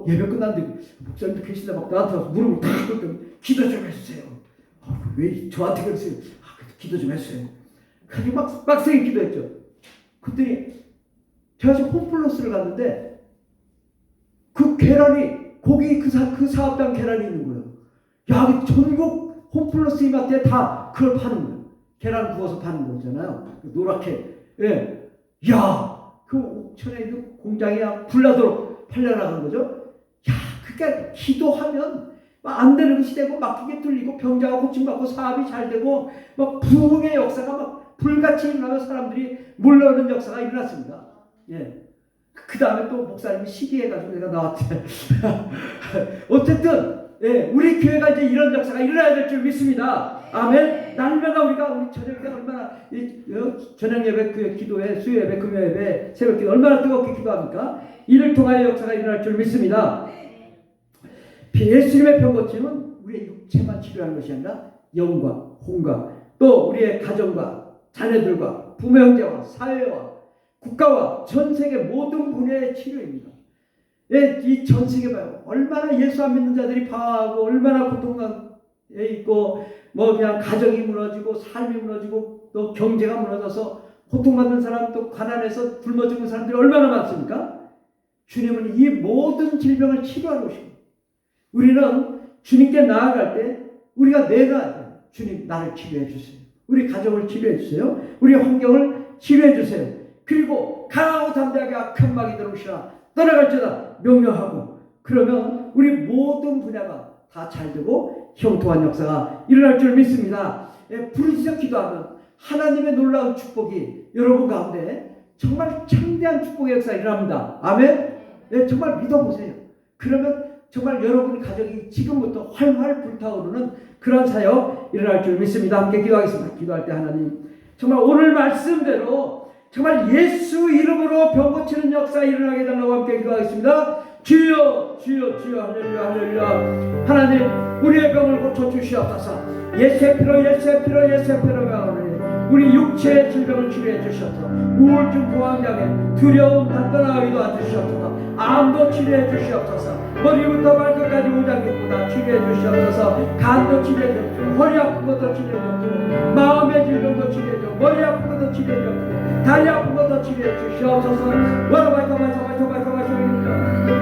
예배 끝났는데 목사님도 계신데 막 나한테 와서 무릎을 탁 꿇고 기도 좀 해주세요. 왜 저한테 그러세요? 기도 좀 해주세요. 그렇게 막 빡세게 기도했죠. 그랬더니 제가 지금 홈플러스를 갔는데 그 계란이 거기 그 사업장 계란이 있는 거예요. 야, 전국 홈플러스 이마트에 다 그걸 파는 거예요. 계란 구워서 파는 거잖아요. 노랗게. 예. 야, 그 옥천에 있는 공장이 불나도록 팔려나간 거죠. 야, 그러니까 기도하면 막 안 되는 것이 되고 막히게 뚫리고 병자가 고침받고 사업이 잘 되고 막 부흥의 역사가 막 불같이 일어나며 사람들이 몰려오는 역사가 일어났습니다. 예. 그 다음에 또 목사님이 시기해가지고 내가 나왔지. 어쨌든 예, 우리 교회가 이제 이런 역사가 일어나야 될 줄 믿습니다. 아멘. 날마다 우리 저녁 때 얼마나 저녁 예배, 그 기도회, 수요 예배, 금요 예배, 새벽 기도 얼마나 뜨겁게 기도합니까? 이를 통하여 역사가 일어날 줄 믿습니다. 예수님의 병고침은 우리의 육체만 치료하는 것이 아니라 영과 혼과 또 우리의 가정과 자녀들과 부모 형제와 사회와 국가와 전 세계 모든 분야의 치료입니다. 예, 이 전 세계 봐요. 얼마나 예수 안 믿는 자들이 방황하고 얼마나 고통에 있고 뭐 그냥 가정이 무너지고 삶이 무너지고 또 경제가 무너져서 고통받는 사람, 또 가난해서 굶어 죽는 사람들이 얼마나 많습니까? 주님은 이 모든 질병을 치료하는 것입니다. 우리는 주님께 나아갈 때 우리가 내가 주님 나를 치료해 주세요. 우리 가정을 치료해 주세요. 우리 환경을 치료해 주세요. 그리고 강하고 담대하게 악한 마귀 들어오시라 떠나갈지어다 명령하고, 그러면 우리 모든 분야가 다 잘되고 형통한 역사가 일어날 줄 믿습니다. 부르짖어 기도하면 하나님의 놀라운 축복이 여러분 가운데 정말 창대한 축복의 역사가 일어납니다. 아멘. 정말 믿어보세요. 그러면 정말 여러분 가정이 지금부터 활활 불타오르는 그런 사역 일어날 줄 믿습니다. 함께 기도하겠습니다. 기도할 때 하나님, 정말 오늘 말씀대로 정말 예수 이름으로 병 고치는 역사 일어나게 해달라고 함께 기도하겠습니다. 주여 주여 주여 할렐루야 할렐루야. 하나님 우리의 병을 고쳐주시옵소서. 예수의 피로 예수의 피로 예수의 피로가 우리 육체의 질병을 치료해 주셔서 우울증 공황장애 두려움 다 떠나게 도와주시옵소서. 암도 치료해 주시옵소서. 머리부터 발끝까지 오장육부다 치료해 주시옵소서. 간도 치료해 주시옵소서. 허리 아픈 것도 치료해 주시옵소서. 마음의 질병도 치료해 주시옵소서. 머리 아픈 것도 치료해 주시옵소서. 다리 아픈 것도 치료해 주시옵소서.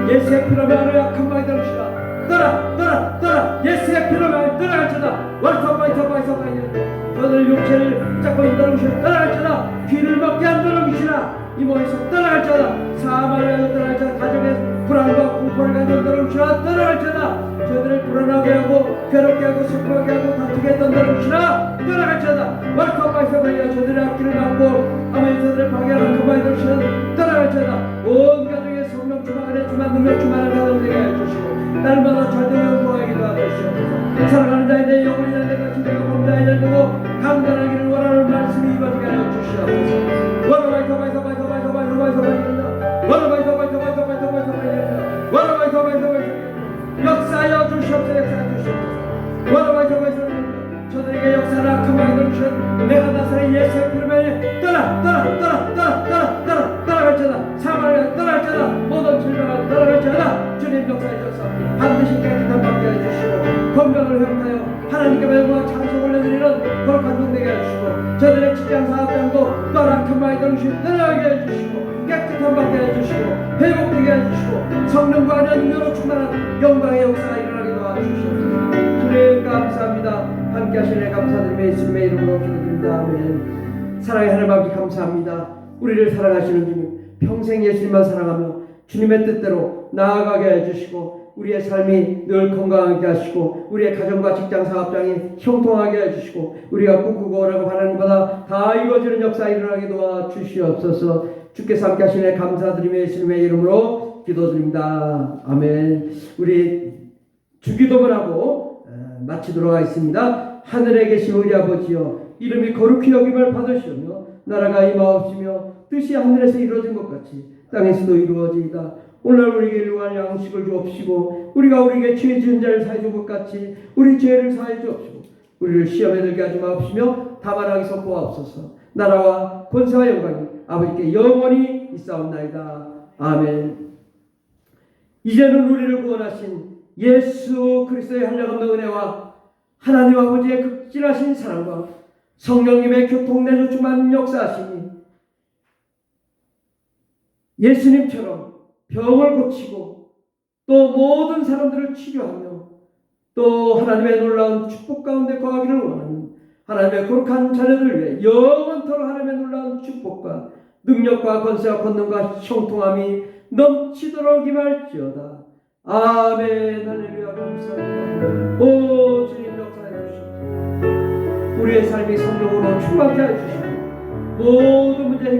예수의 피로 나를 약한 마이 들으시라. 떠나 예수의 피로 나를 떠나갈지다. 너들 육체를 붙잡고 인도하시라. 떠나갈지다. 귀를 먹게 안 들어오시라. 이모에서 떠나갈지다. 사마리아로 떠나갈지다. 가정의 불안과 공포를 가지고 떠나오시라. 떠나갈지다. 저들을 불안하게 하고 괴롭게 하고 슬퍼하게 하고 다투게 했던 떠나오시라. 떠나갈지다. 저들의 앞길을 막고 아버지 저들을 방해하는 그마에 들으시라. 떠나갈지다. 온 가정의 성령 충만 은혜 충만 능력 충만을 가정되게 해주시고 날마다 절대로 구하기도 하시옵소서. 사랑하는 자의 내 영혼이 내가 지내가 범죄하여 되고 강단하기를 원하는 말씀이 이루어지게 하여 주시옵소서. 역사하여 주시옵소서. 역사하여 주시옵소서. 저들에게 역사를 악하게 해주시옵소서. 내가 나사렛 예수의 피로 떠나갈지어다. 사망을 떠나갈지어다. 모든 질병을 떠나갈지어다. 주님 역사해 주셔서 반드시 깨끗한 받게 해주시고 건강을 회복하여 하나님께 영광과 찬송 올려드리는 거룩한 종 되게 해주시고 저들의 직장 사업장도 떠나간 마이 정신 떠나게 해주시고 깨끗한 받게 해주시고 회복되게 해주시고 성령과 능력으로 충만한 영광의 역사가 일어나게 도와주시옵소서. 주님 감사합니다. 함께 하시네 감사드리며 예수님의 이름으로 기도드립니다. 아멘. 사랑의 하나님 아버지 감사합니다. 우리를 사랑하시는 주님 평생 예수님만 사랑하며 주님의 뜻대로 나아가게 해주시고 우리의 삶이 늘 건강하게 하시고 우리의 가정과 직장 사업장이 형통하게 해주시고 우리가 꿈꾸고 오라고 바라는 것보다 다 이루어지는 역사 일어나게 도와주시옵소서. 주께서 함께 하시네 감사드리며 예수님의 이름으로 기도드립니다. 아멘. 우리 주기도문 하고 마치도록 하겠습니다. 하늘에 계신 우리 아버지여 이름이 거룩히 여김을 받으시오며 나라가 임하옵시며 뜻이 하늘에서 이루어진 것 같이 땅에서도 이루어지이다. 오늘 우리에게 일용할 양식을 주옵시고 우리가 우리에게 죄 지은 자를 사해 준 것 같이 우리 죄를 사해 주옵시고 우리를 시험에 들게 하지 마옵시며 다만 악에서 구하옵소서. 나라와 권세와 영광이 아버지께 영원히 있사옵나이다. 아멘. 이제는 우리를 구원하신 예수 그리스도의 한량없는 은혜와 하나님 아버지의 극진하신 사랑과 성령님의 교통내주 충만 역사하시니 예수님처럼 병을 고치고 또 모든 사람들을 치료하며 또 하나님의 놀라운 축복 가운데 거하기를 원하는 하나님의 거룩한 자녀들을 위해 영원토록 하나님의 놀라운 축복과 능력과 권세와 권능과 형통함이 넘치도록 임할지어다. 아멘. 할렐루야. 감사합니다. 오 주님 역사해 주시옵소서. 우리의 삶이 성령으로 충만케 해주시고 모든 문제